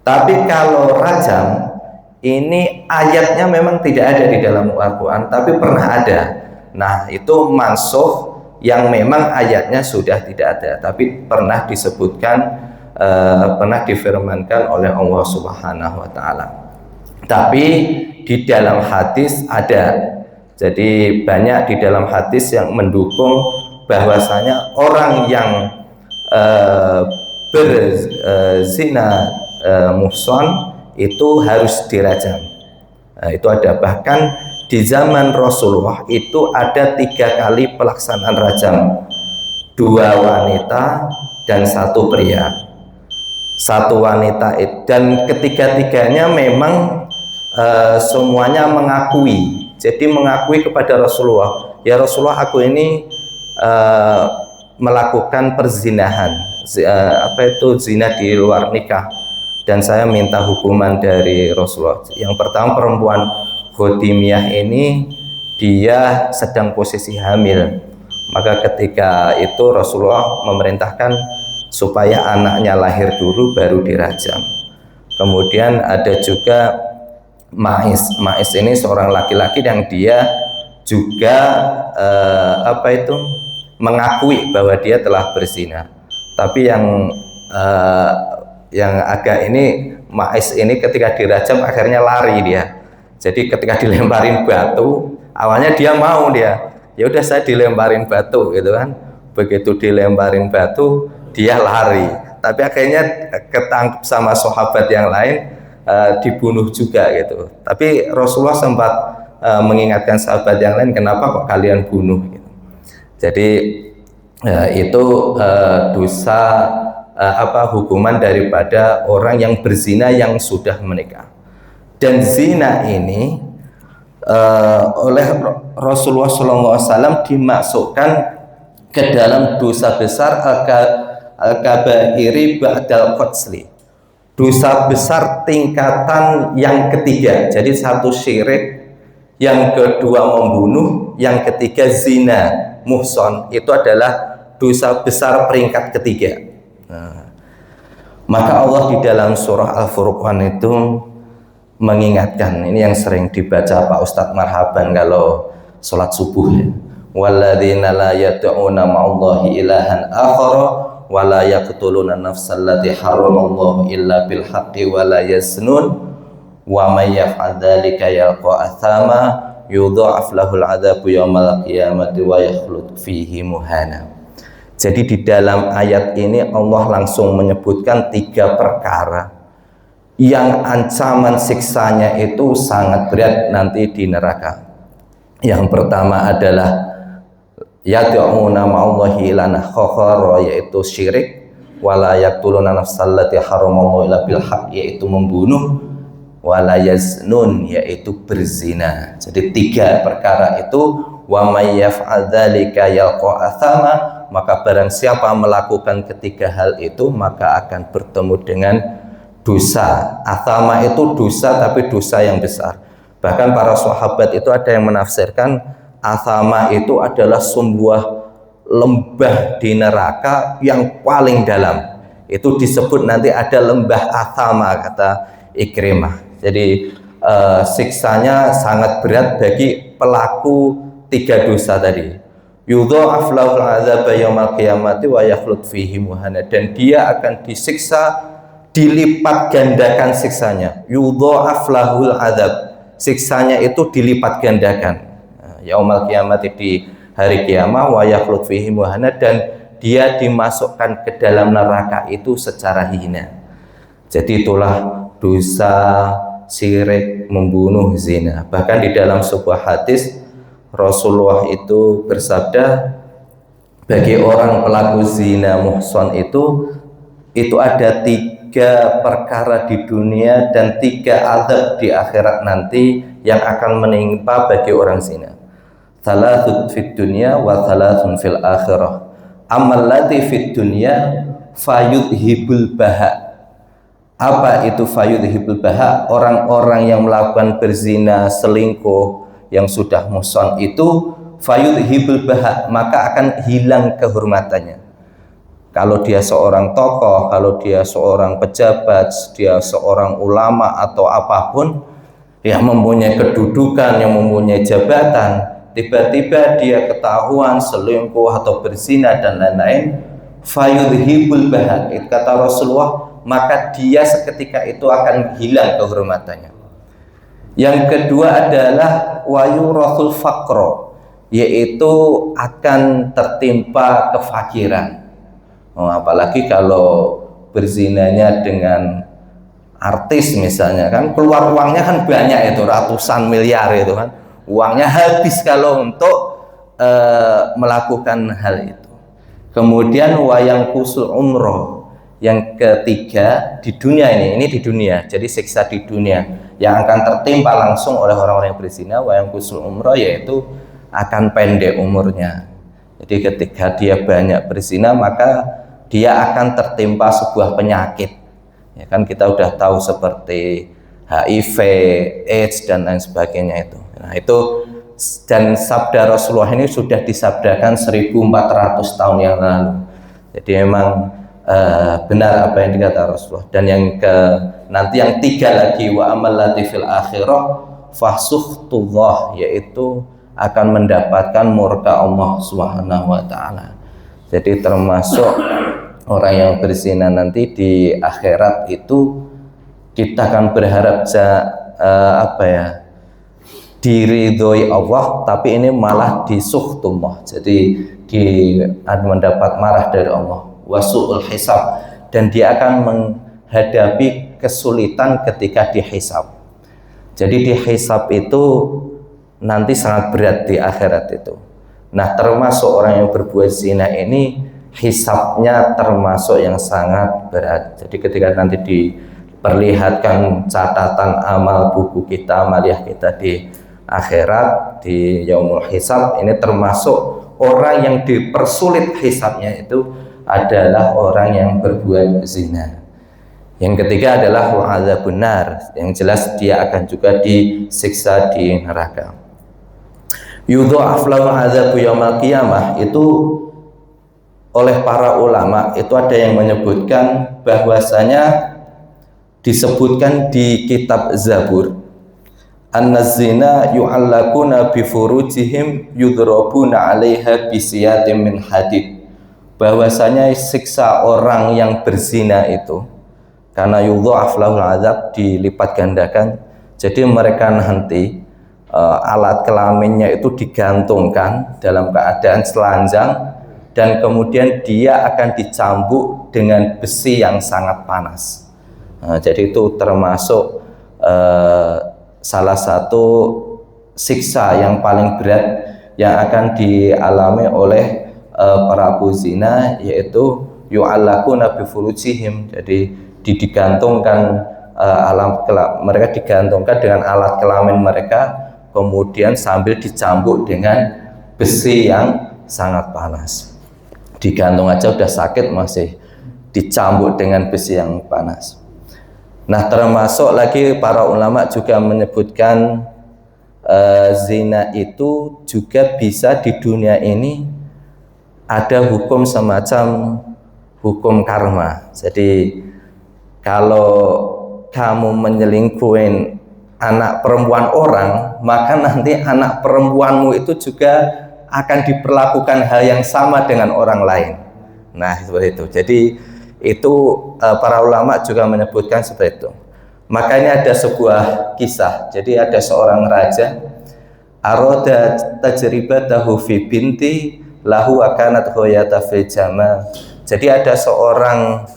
Tapi kalau rajam ini ayatnya memang tidak ada di dalam Al-Quran, tapi pernah ada. Nah, itu mansuh yang memang ayatnya sudah tidak ada, tapi pernah disebutkan, pernah difirmankan oleh Allah Subhanahu wa taala. Tapi di dalam hadis ada. Jadi banyak di dalam hadis yang mendukung bahwasanya orang yang berzina muhson itu harus dirajam. Nah, itu ada, bahkan di zaman Rasulullah itu ada 3 kali pelaksanaan rajam, 2 wanita dan 1 pria. 1 wanita dan ketiga-tiganya memang semuanya mengakui. Jadi mengakui kepada Rasulullah, ya Rasulullah, aku ini melakukan perzinahan, zina di luar nikah, dan saya minta hukuman dari Rasulullah. Yang pertama, perempuan Khotimiyah ini dia sedang posisi hamil, maka ketika itu Rasulullah memerintahkan supaya anaknya lahir dulu baru dirajam. Kemudian ada juga Ma'is ini seorang laki-laki yang dia juga mengakui bahwa dia telah berzina. Tapi yang agak ini, Ma'is ini ketika dirajam akhirnya lari dia. Jadi ketika dilemparin batu, awalnya dia mau, ya udah saya dilemparin batu gitu kan. Begitu dilemparin batu dia lari, tapi akhirnya ketangkep sama sahabat yang lain, dibunuh juga gitu. Tapi Rasulullah sempat mengingatkan sahabat yang lain, kenapa kok kalian bunuh gitu. Jadi itu dosa hukuman daripada orang yang berzina yang sudah menikah. Dan zina ini oleh Rasulullah SAW dimasukkan ke dalam dosa besar al-kabairi ba'dal qatsli, dosa besar tingkatan yang ketiga. Jadi 1 syirik, yang kedua membunuh, yang ketiga zina muhson, itu adalah dosa besar peringkat ketiga. Maka Allah di dalam surah Al-Furqan itu mengingatkan, ini yang sering dibaca Pak Ustadz Marhaban kalau sholat subuh, ya. Walladzina la yad'una ma'allahi ilahan akhara wa la yaqtuluna nafsal lati haramallahu illa bil haqqi wa la yaznun wa may yaf'al dzalika yalqa athama yudha'af lahul 'adzabu yaumal qiyamati wa yakhlud fihi muhana. Jadi di dalam ayat ini Allah langsung menyebutkan 3 perkara yang ancaman siksanya itu sangat berat nanti di neraka. Yang pertama adalah yad'una ma'allahi ilahan akhar, yaitu syirik, wala yaqtuluna nafsal lati haramallahu illa bil haqq, yaitu membunuh, wala yaznun, yaitu berzina. Jadi 3 perkara itu, wa may yaf'al dzalika yalqa athama, maka barang siapa melakukan ketiga hal itu maka akan bertemu dengan dosa. Athama itu dosa, tapi dosa yang besar. Bahkan para sahabat itu ada yang menafsirkan athama itu adalah sebuah lembah di neraka yang paling dalam. Itu disebut nanti ada lembah athama, kata Ikrimah. Jadi siksanya sangat berat bagi pelaku 3 dosa tadi. Yudha'af lahul 'adzaba yaumal qiyamati wa yakhlud fihi muhana, dan dia akan disiksa dilipat gandakan siksanya. Yudha'af lahul 'adzab, siksanya itu dilipat gandakan. Yaumal qiyamati, di hari kiamat, wa yakhlud fihi muhana, dan dia dimasukkan ke dalam neraka itu secara hina. Jadi itulah dosa syirik, membunuh, zina. Bahkan di dalam sebuah hadis Rasulullah itu bersabda, bagi orang pelaku zina muhson itu ada 3 perkara di dunia dan 3 azab di akhirat nanti yang akan menimpa bagi orang zina. Thalathun fid dunya wa thalathun fil akhirah. Amal ladzi fid dunya fayudhibul baha. Apa itu fayudhibul baha? Orang-orang yang melakukan berzina, selingkuh, yang sudah muhson itu fayudhibul baha, maka akan hilang kehormatannya. Kalau dia seorang tokoh, kalau dia seorang pejabat, dia seorang ulama atau apapun yang mempunyai kedudukan, yang mempunyai jabatan, tiba-tiba dia ketahuan selingkuh atau berzina dan lain-lain, fayudhibul baha'id, kata Rasulullah, maka dia seketika itu akan hilang kehormatannya. Yang kedua adalah wayurathul faqro, yaitu akan tertimpa kefakiran. Apalagi kalau berzinanya dengan artis misalnya, kan keluar uangnya kan banyak, itu ratusan miliar itu kan, uangnya habis kalau untuk melakukan hal itu. Kemudian wayang kusul umroh, yang ketiga di dunia ini di dunia, jadi siksa di dunia yang akan tertimpa langsung oleh orang-orang yang berzina, wayang kusul umroh, yaitu akan pendek umurnya. Jadi ketika dia banyak berzina, maka dia akan tertimpa sebuah penyakit. Ya kan, kita udah tahu seperti HIV, AIDS dan lain sebagainya itu. Nah itu, dan sabda Rasulullah ini sudah disabdakan 1400 tahun yang lalu. Jadi memang benar apa yang dikatakan Rasulullah. Dan nanti yang tiga lagi, wa amal latifil akhirah fasuhtullah, yaitu akan mendapatkan murka Allah Subhanahu wa taala. Jadi termasuk orang yang berzina nanti di akhirat itu, kita akan berharap diridhoi Allah, tapi ini malah disuhtullah, jadi mendapat marah dari Allah, wasu'ul hisab, dan dia akan menghadapi kesulitan ketika dihisab. Jadi dihisab itu nanti sangat berat di akhirat itu. Nah, termasuk orang yang berbuat zina ini hisabnya termasuk yang sangat berat. Jadi ketika nanti diperlihatkan catatan amal buku kita, amaliah kita di akhirat, di yaumul hisab, ini termasuk orang yang dipersulit hisabnya itu adalah orang yang berbuat zina. Yang ketiga adalah wa'adzabun nar, yang jelas dia akan juga disiksa di neraka. Yudha'af lahu 'adzabu yaumil qiyamah, itu oleh para ulama itu ada yang menyebutkan bahwasanya disebutkan di kitab Zabur, an-nazina yu'allakuna bifurujihim yudrabuna 'alaiha bisiyatin min hadid, bahwasanya siksa orang yang berzina itu karena yudha'af lahul 'adzab, dilipat gandakan, jadi mereka nanti alat kelaminnya itu digantungkan dalam keadaan telanjang, dan kemudian dia akan dicambuk dengan besi yang sangat panas. Jadi itu termasuk salah satu siksa yang paling berat yang akan dialami oleh para puzina, yaitu yu'allakuna bifurujihim, jadi digantungkan mereka digantungkan dengan alat kelamin mereka, kemudian sambil dicambuk dengan besi yang sangat panas. Digantung aja udah sakit, masih dicambuk dengan besi yang panas. Nah, termasuk lagi para ulama juga menyebutkan zina itu juga bisa di dunia ini ada hukum semacam hukum karma. Jadi kalau kamu menyelingkuhin anak perempuan orang, maka nanti anak perempuanmu itu juga akan diperlakukan hal yang sama dengan orang lain. Nah, seperti itu. Jadi itu para ulama juga menyebutkan seperti itu. Makanya ada sebuah kisah. Jadi ada seorang raja, aroda tajribatahu fi binti lahu akanat hoyata fil jama. Jadi ada seorang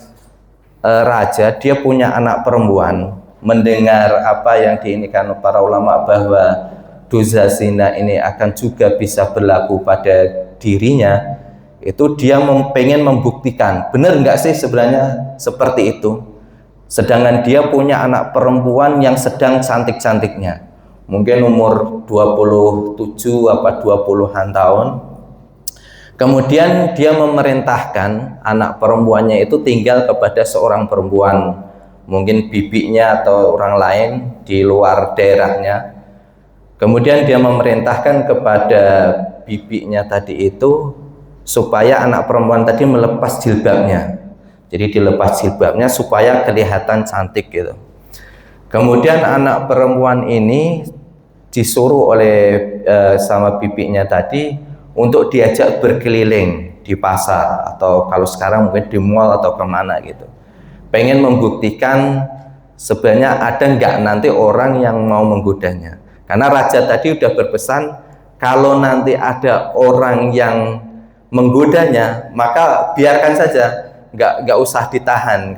raja, dia punya anak perempuan, mendengar apa yang diinikan para ulama bahwa dosa zina ini akan juga bisa berlaku pada dirinya, itu dia pengen membuktikan benar nggak sih sebenarnya seperti itu. Sedangkan dia punya anak perempuan yang sedang cantik-cantiknya, mungkin umur 27 apa 20-an tahun. Kemudian dia memerintahkan anak perempuannya itu tinggal kepada seorang perempuan, mungkin bibinya atau orang lain di luar daerahnya. Kemudian dia memerintahkan kepada bibinya tadi itu supaya anak perempuan tadi melepas jilbabnya. Jadi dilepas jilbabnya supaya kelihatan cantik gitu. Kemudian anak perempuan ini disuruh oleh sama bibinya tadi untuk diajak berkeliling di pasar, atau kalau sekarang mungkin di mall atau kemana gitu, pengen membuktikan sebenarnya ada nggak nanti orang yang mau menggodanya. Karena raja tadi udah berpesan kalau nanti ada orang yang menggodanya maka biarkan saja, nggak usah ditahan,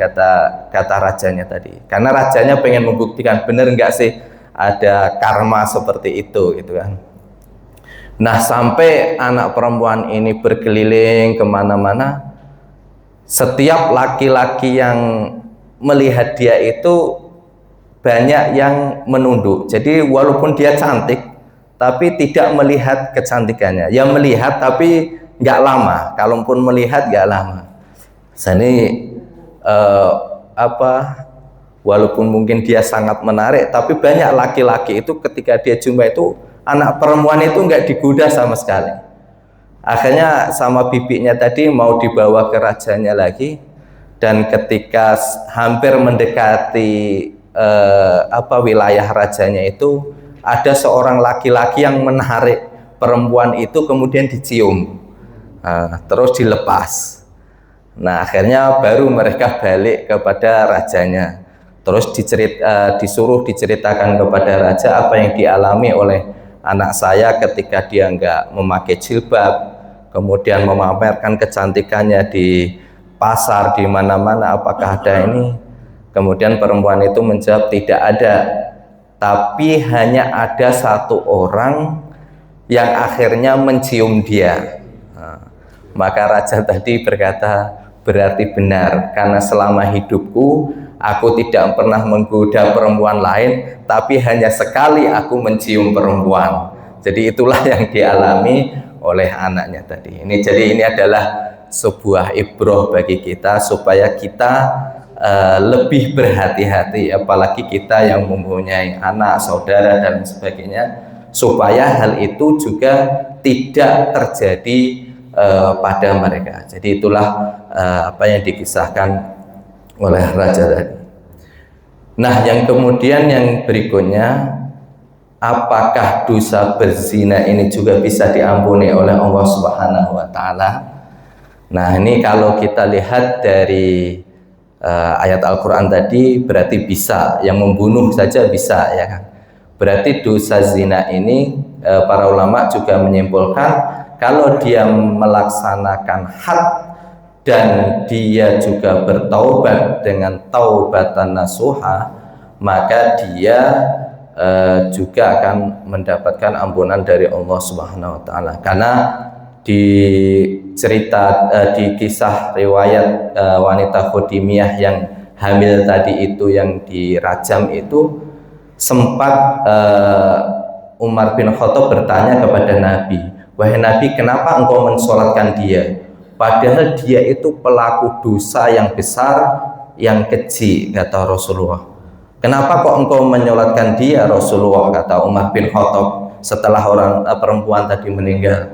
kata rajanya tadi. Karena rajanya pengen membuktikan bener nggak sih ada karma seperti itu gitu kan. Nah, sampai anak perempuan ini berkeliling kemana-mana, setiap laki-laki yang melihat dia itu banyak yang menunduk. Jadi walaupun dia cantik tapi tidak melihat kecantikannya, ya melihat tapi nggak lama, kalaupun melihat nggak lama. Ini walaupun mungkin dia sangat menarik, tapi banyak laki-laki itu ketika dia jumpa itu anak perempuan itu nggak digoda sama sekali. Akhirnya sama bibinya tadi mau dibawa ke rajanya lagi, dan ketika hampir mendekati wilayah rajanya itu ada seorang laki-laki yang menarik perempuan itu, kemudian dicium, terus dilepas. Nah, akhirnya baru mereka balik kepada rajanya. Terus disuruh diceritakan kepada raja apa yang dialami oleh anak saya ketika dia nggak memakai jilbab, kemudian memamerkan kecantikannya di pasar, di mana-mana, apakah ada ini? Kemudian perempuan itu menjawab tidak ada, tapi hanya ada satu orang yang akhirnya mencium dia. Maka raja tadi berkata, berarti benar, karena selama hidupku aku tidak pernah menggoda perempuan lain, tapi hanya sekali aku mencium perempuan. Jadi itulah yang dialami oleh anaknya tadi. Jadi ini adalah sebuah ibrah bagi kita supaya kita lebih berhati-hati, apalagi kita yang mempunyai anak, saudara dan sebagainya, supaya hal itu juga tidak terjadi pada mereka. Jadi itulah apa yang dikisahkan oleh raja tadi. Nah, yang kemudian yang berikutnya, apakah dosa berzina ini juga bisa diampuni oleh Allah Subhanahu wa taala? Nah, ini kalau kita lihat dari ayat Al-Qur'an tadi berarti bisa, yang membunuh saja bisa, ya kan? Berarti dosa zina ini para ulama juga menyimpulkan kalau dia melaksanakan had dan dia juga bertaubat dengan taubatan nasuha, maka dia juga akan mendapatkan ampunan dari Allah Subhanahu wa taala. Karena di kisah riwayat wanita Khudimiyah yang hamil tadi itu, yang dirajam itu, sempat Umar bin Khattab bertanya kepada Nabi, wahai Nabi, kenapa engkau mensolatkan dia? Padahal dia itu pelaku dosa yang besar, yang keji, kata Rasulullah. Kenapa kok engkau menyolatkan dia, Rasulullah, kata Umar bin Khattab setelah perempuan tadi meninggal.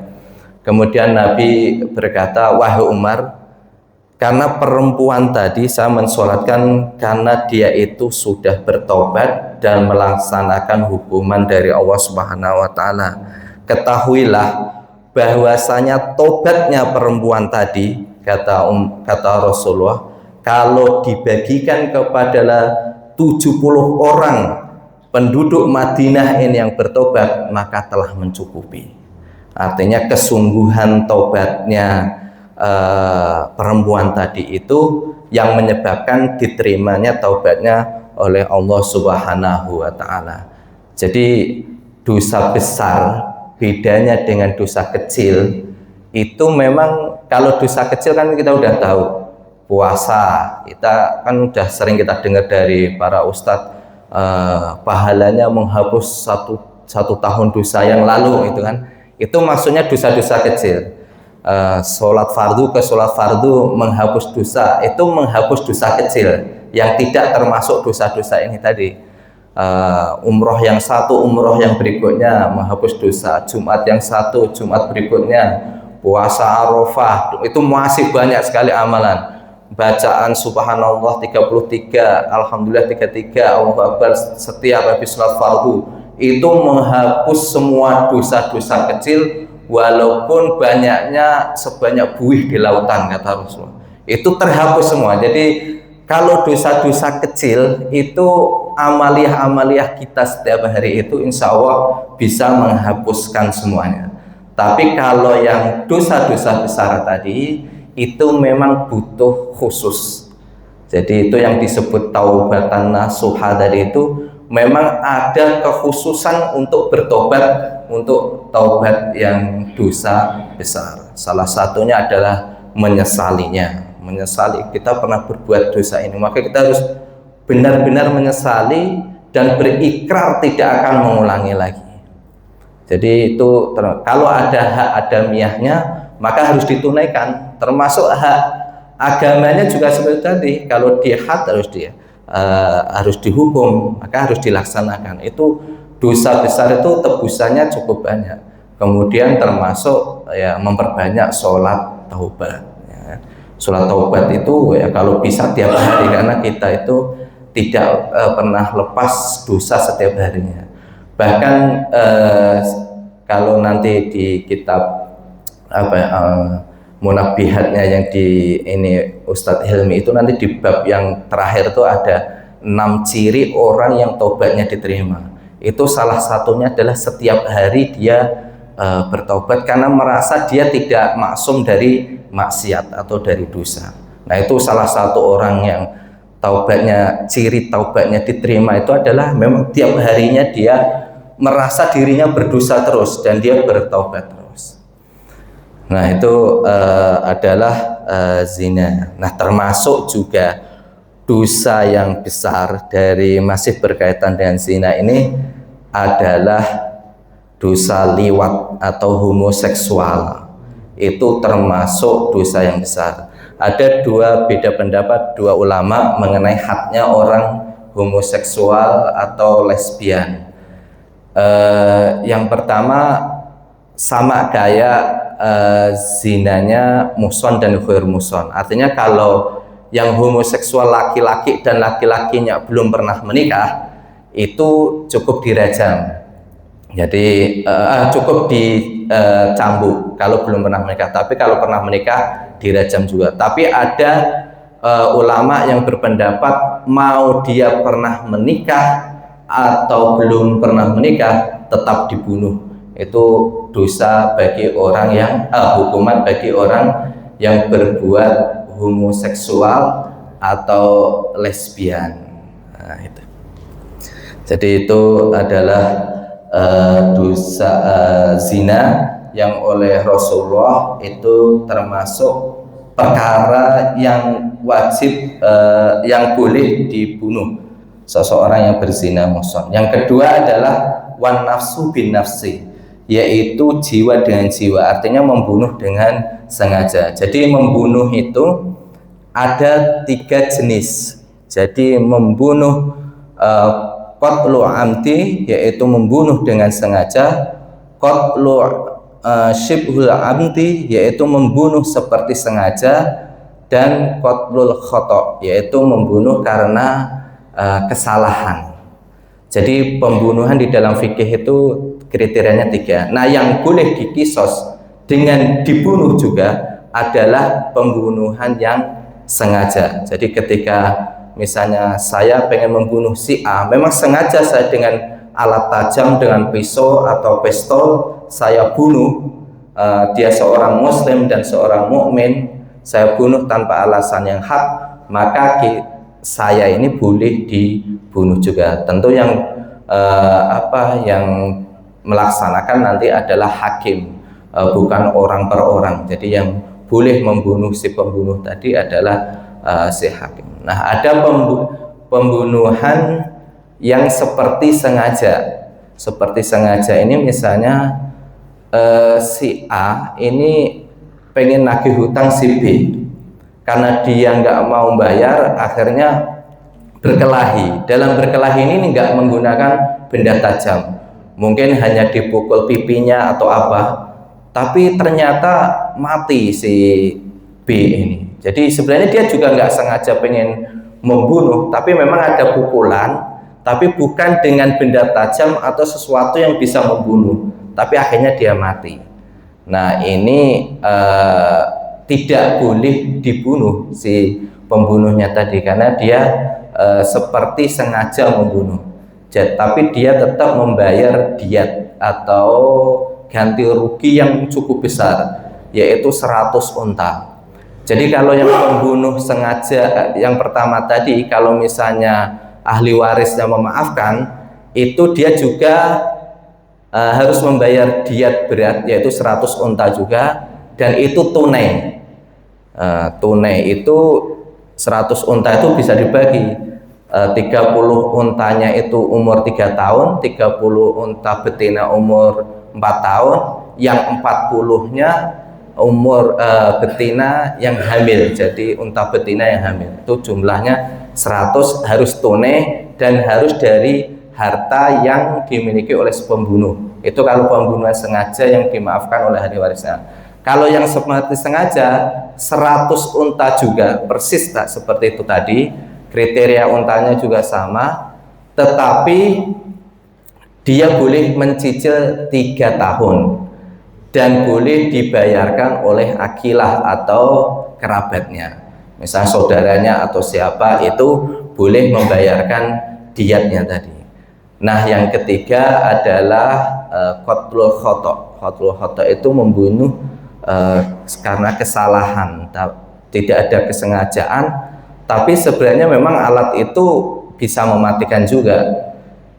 Kemudian Nabi berkata, wahai Umar, karena perempuan tadi saya mensolatkan karena dia itu sudah bertobat dan melaksanakan hukuman dari Allah Subhanahu wa taala. Ketahuilah bahwasanya tobatnya perempuan tadi, kata Rasulullah, kalau dibagikan kepada 70 orang penduduk Madinah ini yang bertobat, maka telah mencukupi. Artinya kesungguhan tobatnya perempuan tadi itu yang menyebabkan diterimanya taubatnya oleh Allah Subhanahu wa taala. Jadi dosa besar bedanya dengan dosa kecil itu, memang kalau dosa kecil kan kita udah tahu, puasa kita kan udah sering kita dengar dari para ustadz, pahalanya menghapus satu tahun dosa yang lalu, itu kan, itu maksudnya dosa-dosa kecil. Sholat fardu ke sholat fardu menghapus dosa, itu menghapus dosa kecil yang tidak termasuk dosa-dosa ini tadi. Umroh yang satu, umroh yang berikutnya menghapus dosa, Jumat yang satu, Jumat berikutnya, puasa Arafah, itu masih banyak sekali amalan. Bacaan subhanallah 33, alhamdulillah 33, Allahu Akbar setiap habis sholat fardu, itu menghapus semua dosa-dosa kecil walaupun banyaknya sebanyak buih di lautan, kata Rasulullah. Itu terhapus semua. Jadi kalau dosa-dosa kecil itu amaliah-amaliah kita setiap hari itu insya Allah bisa menghapuskan semuanya. Tapi kalau yang dosa-dosa besar tadi itu memang butuh khusus. Jadi itu yang disebut taubatan nasuha tadi itu memang ada kekhususan untuk bertobat, untuk taubat yang dosa besar. Salah satunya adalah menyesali kita pernah berbuat dosa ini, maka kita harus benar-benar menyesali dan berikrar tidak akan mengulangi lagi. Jadi itu kalau ada hak adamiyahnya maka harus ditunaikan, termasuk hak agamanya juga seperti tadi. Kalau dia had harus dihukum, maka harus dilaksanakan. Itu dosa besar itu tebusannya cukup banyak. Kemudian termasuk ya memperbanyak sholat taubat. Ya. Sholat taubat itu ya kalau bisa tiap hari, karena kita itu tidak pernah lepas dosa setiap harinya. Bahkan kalau nanti di kitab Munabihatnya yang di ini Ustadz Hilmi itu nanti di bab yang terakhir itu ada 6 ciri orang yang taubatnya diterima. Itu salah satunya adalah setiap hari dia bertaubat karena merasa dia tidak maksum dari maksiat atau dari dosa. Nah, itu salah satu orang yang taubatnya, ciri taubatnya diterima itu adalah memang tiap harinya dia merasa dirinya berdosa terus dan dia bertaubat terus. Nah, itu adalah zina. Nah, termasuk juga dosa yang besar dari masih berkaitan dengan zina ini adalah dosa liwat atau homoseksual. Itu termasuk dosa yang besar. Ada beda pendapat dua ulama mengenai hadnya orang homoseksual atau lesbian. Yang pertama sama kayak zinanya muhson dan ghair muhson. Artinya kalau yang homoseksual laki-laki dan laki-lakinya belum pernah menikah itu cukup dirajam. Jadi cukup dicambuk kalau belum pernah menikah. Tapi kalau pernah menikah dirajam juga. Tapi ada ulama yang berpendapat mau dia pernah menikah atau belum pernah menikah tetap dibunuh. Itu dosa bagi orang yang hukuman bagi orang yang berbuat homoseksual atau lesbian. Nah, itu. Jadi itu adalah dosa zina yang oleh Rasulullah itu termasuk perkara yang wajib yang boleh dibunuh seseorang yang berzina muhsan. Yang kedua adalah wan nafsu bin nafsi, yaitu jiwa dengan jiwa, artinya membunuh dengan sengaja. Jadi membunuh itu ada 3 jenis. Jadi membunuh qatlu amdi, yaitu membunuh dengan sengaja, qatlu syibhul amdi, yaitu membunuh seperti sengaja, dan qatlul khata, yaitu membunuh karena kesalahan. Jadi pembunuhan di dalam fikih itu kriterianya 3. Nah, yang boleh dikisos dengan dibunuh juga adalah pembunuhan yang sengaja. Jadi ketika misalnya saya pengen membunuh si A, memang sengaja saya dengan alat tajam, dengan pisau atau pistol saya bunuh, dia seorang muslim dan seorang mukmin, saya bunuh tanpa alasan yang hak, maka saya ini boleh dibunuh juga. Tentu yang yang melaksanakan nanti adalah hakim, bukan orang per orang. Jadi yang boleh membunuh si pembunuh tadi adalah si hakim. Nah, ada pembunuhan yang seperti sengaja. Seperti sengaja ini misalnya si A ini pengen nagih hutang si B, karena dia nggak mau bayar, akhirnya berkelahi. Dalam berkelahi ini nggak menggunakan benda tajam, mungkin hanya dipukul pipinya atau apa, tapi ternyata mati si B ini. Jadi sebenarnya dia juga nggak sengaja pengen membunuh, tapi memang ada pukulan tapi bukan dengan benda tajam atau sesuatu yang bisa membunuh, tapi akhirnya dia mati. Nah, ini tidak boleh dibunuh si pembunuhnya tadi karena dia seperti sengaja membunuh. Tapi dia tetap membayar diat atau ganti rugi yang cukup besar, yaitu 100 unta. Jadi kalau yang pembunuh sengaja yang pertama tadi, kalau misalnya ahli warisnya memaafkan, itu dia juga harus membayar diat berat, yaitu 100 unta juga, dan itu tunai. Tunai itu 100 unta itu bisa dibagi. 30 untanya itu umur 3 tahun, 30 unta betina umur 4 tahun, yang 40-nya umur betina yang hamil. Jadi unta betina yang hamil itu jumlahnya 100, harus tunai dan harus dari harta yang dimiliki oleh si pembunuh. Itu kalau pembunuhan sengaja yang dimaafkan oleh ahli warisnya. Kalau yang seperti sengaja 100 unta juga persis tak seperti itu tadi. Kriteria untanya juga sama, tetapi dia boleh mencicil 3 tahun dan boleh dibayarkan oleh akilah atau kerabatnya. Misalnya saudaranya atau siapa itu boleh membayarkan diatnya tadi. Nah, yang ketiga adalah qatlul khata'. Qatlul khata' itu membunuh karena kesalahan, tidak ada kesengajaan. Tapi sebenarnya memang alat itu bisa mematikan juga.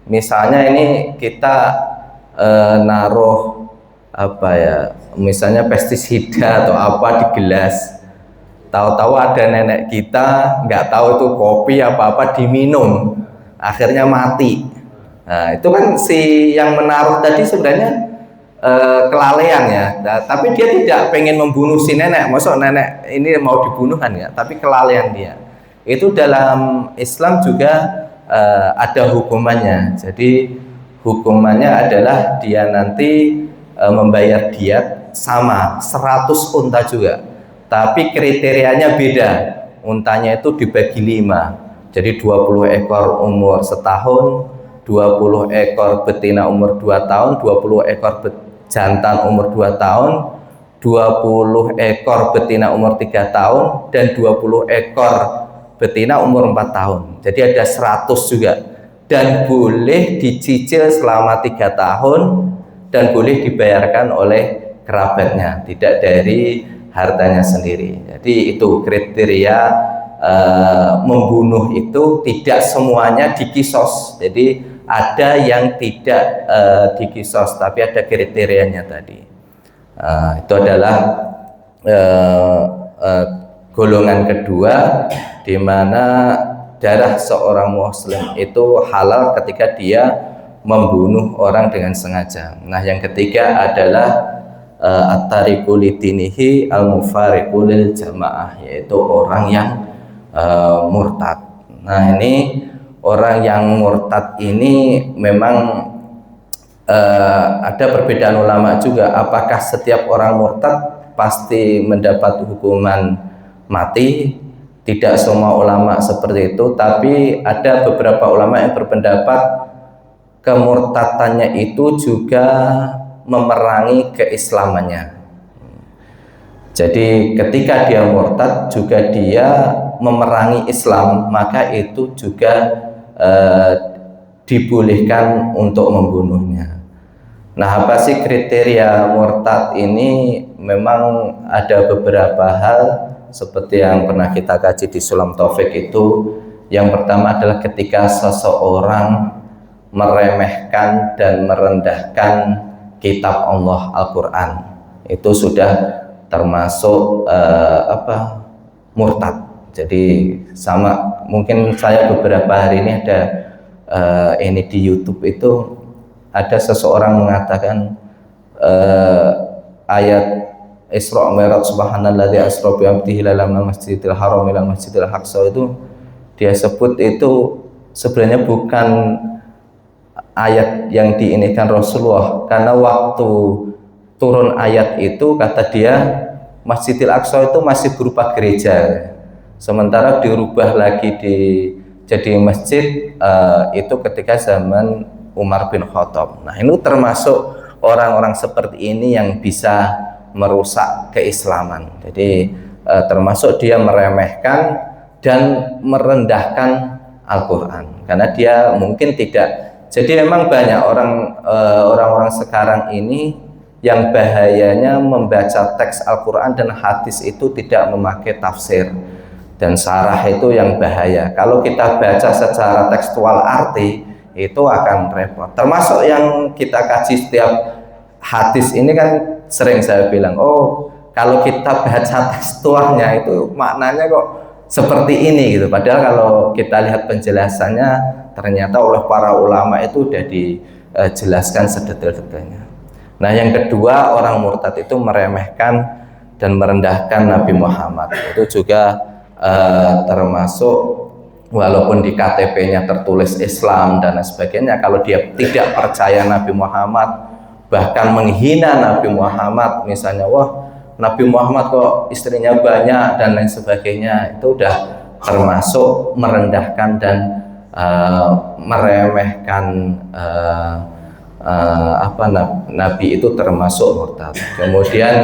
Misalnya ini kita naruh misalnya pestisida atau apa di gelas. Tahu-tahu ada nenek kita nggak tahu itu kopi apa diminum, akhirnya mati. Nah, itu kan si yang menaruh tadi sebenarnya kelalaian ya. Nah, tapi dia tidak pengen membunuh si nenek. Maksud nenek ini mau dibunuh kan ya, tapi kelalaian dia. Itu dalam Islam juga ada hukumannya. Jadi hukumannya adalah dia nanti membayar diat sama 100 unta juga, tapi kriterianya beda. Untanya itu dibagi 5, jadi 20 ekor umur setahun, 20 ekor betina umur 2 tahun, 20 ekor jantan umur 2 tahun, 20 ekor betina umur 3 tahun, dan 20 ekor betina umur 4 tahun. Jadi ada 100 juga, dan boleh dicicil selama 3 tahun dan boleh dibayarkan oleh kerabatnya, tidak dari hartanya sendiri. Jadi itu kriteria membunuh itu tidak semuanya dikisos. Jadi ada yang tidak dikisos, tapi ada kriterianya tadi. Itu adalah golongan kedua, di mana darah seorang muslim itu halal ketika dia membunuh orang dengan sengaja. Nah, yang ketiga adalah at-tariqu lidinihi al-mufariqu lil jamaah, yaitu orang yang murtad. Nah, ini orang yang murtad ini memang ada perbedaan ulama juga, apakah setiap orang murtad pasti mendapat hukuman mati? Tidak semua ulama seperti itu, tapi ada beberapa ulama yang berpendapat kemurtadannya itu juga memerangi keislamannya. Jadi ketika dia murtad juga dia memerangi Islam, maka itu juga dibolehkan untuk membunuhnya. Nah, apa sih kriteria murtad ini? Memang ada beberapa hal seperti yang pernah kita kaji di Sulam Taufik itu. Yang pertama adalah ketika seseorang meremehkan dan merendahkan kitab Allah Al-Quran, itu sudah termasuk murtad. Jadi sama, mungkin saya beberapa hari ini ada ini di YouTube itu ada seseorang mengatakan ayat Isra Mi'raj subhanalladzi asra bi 'abdihi minal masjidil haram ilal masjidil aqsa, itu dia sebut itu sebenarnya bukan ayat yang diinikan Rasulullah, karena waktu turun ayat itu kata dia Masjidil Aqsa itu masih berupa gereja, sementara dirubah lagi di jadi masjid itu ketika zaman Umar bin Khattab. Nah, ini termasuk orang-orang seperti ini yang bisa merusak keislaman. Jadi termasuk dia meremehkan dan merendahkan Al-Quran karena dia mungkin tidak. Jadi memang banyak orang-orang sekarang ini yang bahayanya membaca teks Al-Quran dan hadis itu tidak memakai tafsir dan syarah, itu yang bahaya. Kalau kita baca secara tekstual arti itu akan repot. Termasuk yang kita kaji setiap hadis ini kan sering saya bilang, oh kalau kita baca tekstualnya itu maknanya kok seperti ini gitu. Padahal kalau kita lihat penjelasannya ternyata oleh para ulama itu sudah dijelaskan sedetail-detailnya. Nah, yang kedua, orang murtad itu meremehkan dan merendahkan Nabi Muhammad. Itu juga termasuk, walaupun di KTP-nya tertulis Islam dan sebagainya, kalau dia tidak percaya Nabi Muhammad, bahkan menghina Nabi Muhammad, misalnya, wah Nabi Muhammad kok istrinya banyak dan lain sebagainya, itu udah termasuk merendahkan dan meremehkan Nabi, itu termasuk murtad. Kemudian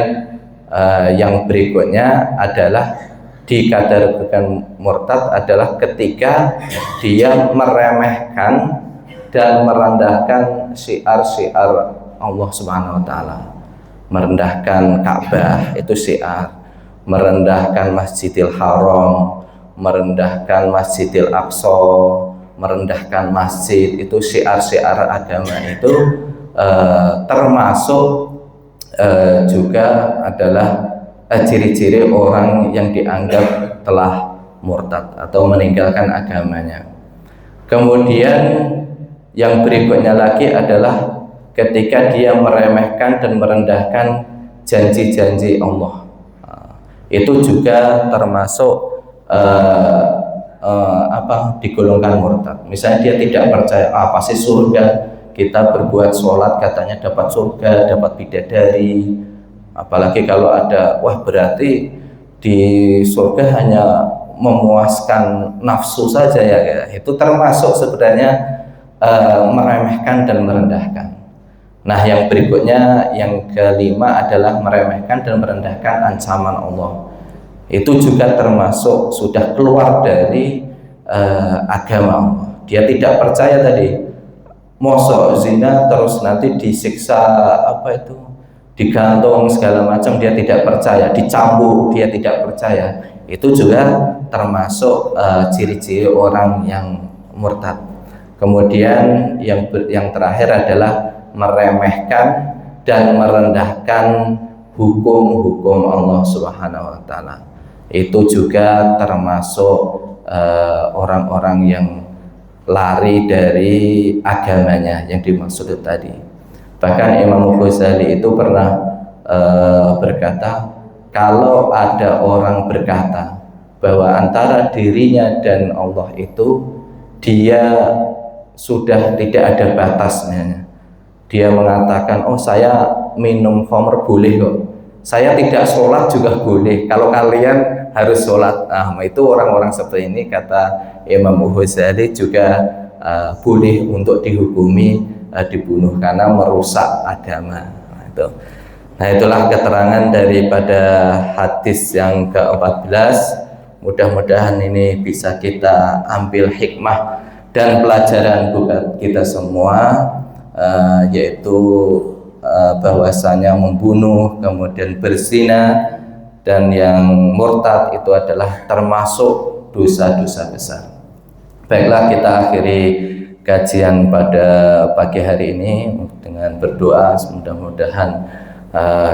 yang berikutnya adalah dikategorikan murtad adalah ketika dia meremehkan dan merendahkan syiar-syiar Allah Subhanahu wa taala. Merendahkan Ka'bah itu syiar, merendahkan Masjidil Haram, merendahkan Masjidil Aqsa, merendahkan masjid, itu syiar-syiar agama. Itu termasuk juga adalah ciri-ciri orang yang dianggap telah murtad atau meninggalkan agamanya. Kemudian yang berikutnya lagi adalah ketika dia meremehkan dan merendahkan janji-janji Allah. Itu juga termasuk digolongkan murtad. Misalnya dia tidak percaya pasti surga, kita berbuat sholat katanya dapat surga, dapat bidadari. Apalagi kalau ada, wah berarti di surga hanya memuaskan nafsu saja ya. Itu termasuk sebenarnya meremehkan dan merendahkan. Nah, yang berikutnya, yang kelima adalah meremehkan dan merendahkan ancaman Allah. Itu juga termasuk sudah keluar dari agama Allah. Dia tidak percaya tadi, mosok zina terus nanti disiksa digantung segala macam, dia tidak percaya, dicambuk, dia tidak percaya. Itu juga termasuk ciri-ciri orang yang murtad. Kemudian yang terakhir adalah meremehkan dan merendahkan hukum-hukum Allah Subhanahu wa taala. Itu juga termasuk orang-orang yang lari dari agamanya yang dimaksud tadi. Bahkan Imam Ghazali itu pernah berkata, kalau ada orang berkata bahwa antara dirinya dan Allah itu dia sudah tidak ada batasnya. Dia mengatakan, oh saya minum khamr boleh kok, saya tidak sholat juga boleh, kalau kalian harus sholat. Nah, itu orang-orang seperti ini, kata Imam Ghazali, juga boleh untuk dihukumi dibunuh karena merusak agama. Nah, itulah keterangan daripada hadis yang ke-14. Mudah-mudahan ini bisa kita ambil hikmah dan pelajaran buat kita semua, yaitu bahwasanya membunuh, kemudian berzina, dan yang murtad itu adalah termasuk dosa-dosa besar. Baiklah, kita akhiri kajian pada pagi hari ini dengan berdoa, mudah-mudahan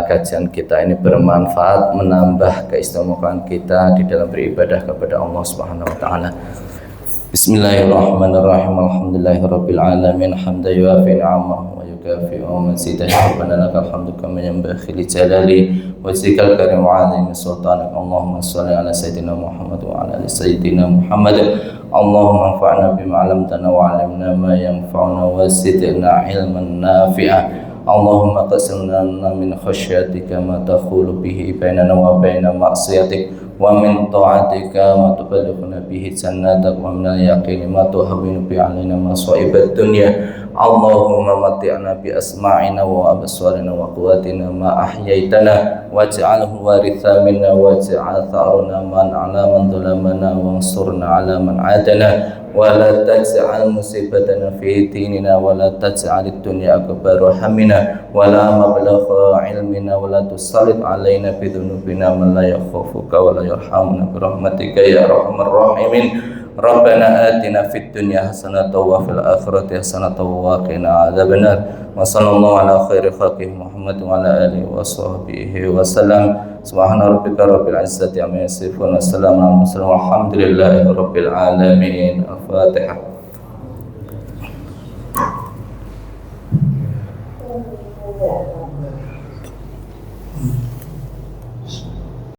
kajian kita ini bermanfaat, menambah keistimewaan kita di dalam beribadah kepada Allah Subhanahu wa taala. Bismillahirrahmanirrahim. Alhamdulillahirabbil alamin, hamdan yuwafi ni'amahu wa yukafi'u mazidah. Rabbana lakal hamdu kama yanbaghi li jalali wajhikal karim wa 'azimi sultanik. Allahumma shalli ala sayyidina Muhammad wa ala ali sayyidina Muhammad. Allahumma anfa'na bima 'allamtana wa 'allimna ma yanfa'una wa zidna 'ilman nafi'a. Allahumma qasim lana min khasyatika ma takhulu bihi bainana wa baina ma'siyatik, ومن طاعتك ما تبلغنا به جنتك ومن اليقين ما تهون به علينا مصائب الدنيا اللهم متعنا بأسماعنا وأبصارنا وقواتنا ما أحييتنا واجعله وارثا منا واجعل ثأرنا على من ظلمنا وانصرنا على من عادنا ولا تجعل مصيبتنا في ديننا ولا تجعل الدنيا أكبر همنا ولا مبلغ علمنا ولا تسلط علينا بذنوبنا من لا يخافك ولا يرحمنا برحمتك يا أرحم الراحمين ربنا آتنا في الدنيا حسنة وفي الآخرة حسنة وقنا عذاب النار وصلى الله على خير خلقه محمد وعلى آله وصحبه وسلم سبحان ربك رب العزة عما يصفون والسلام على المرسلين والحمد لله رب العالمين الفاتحة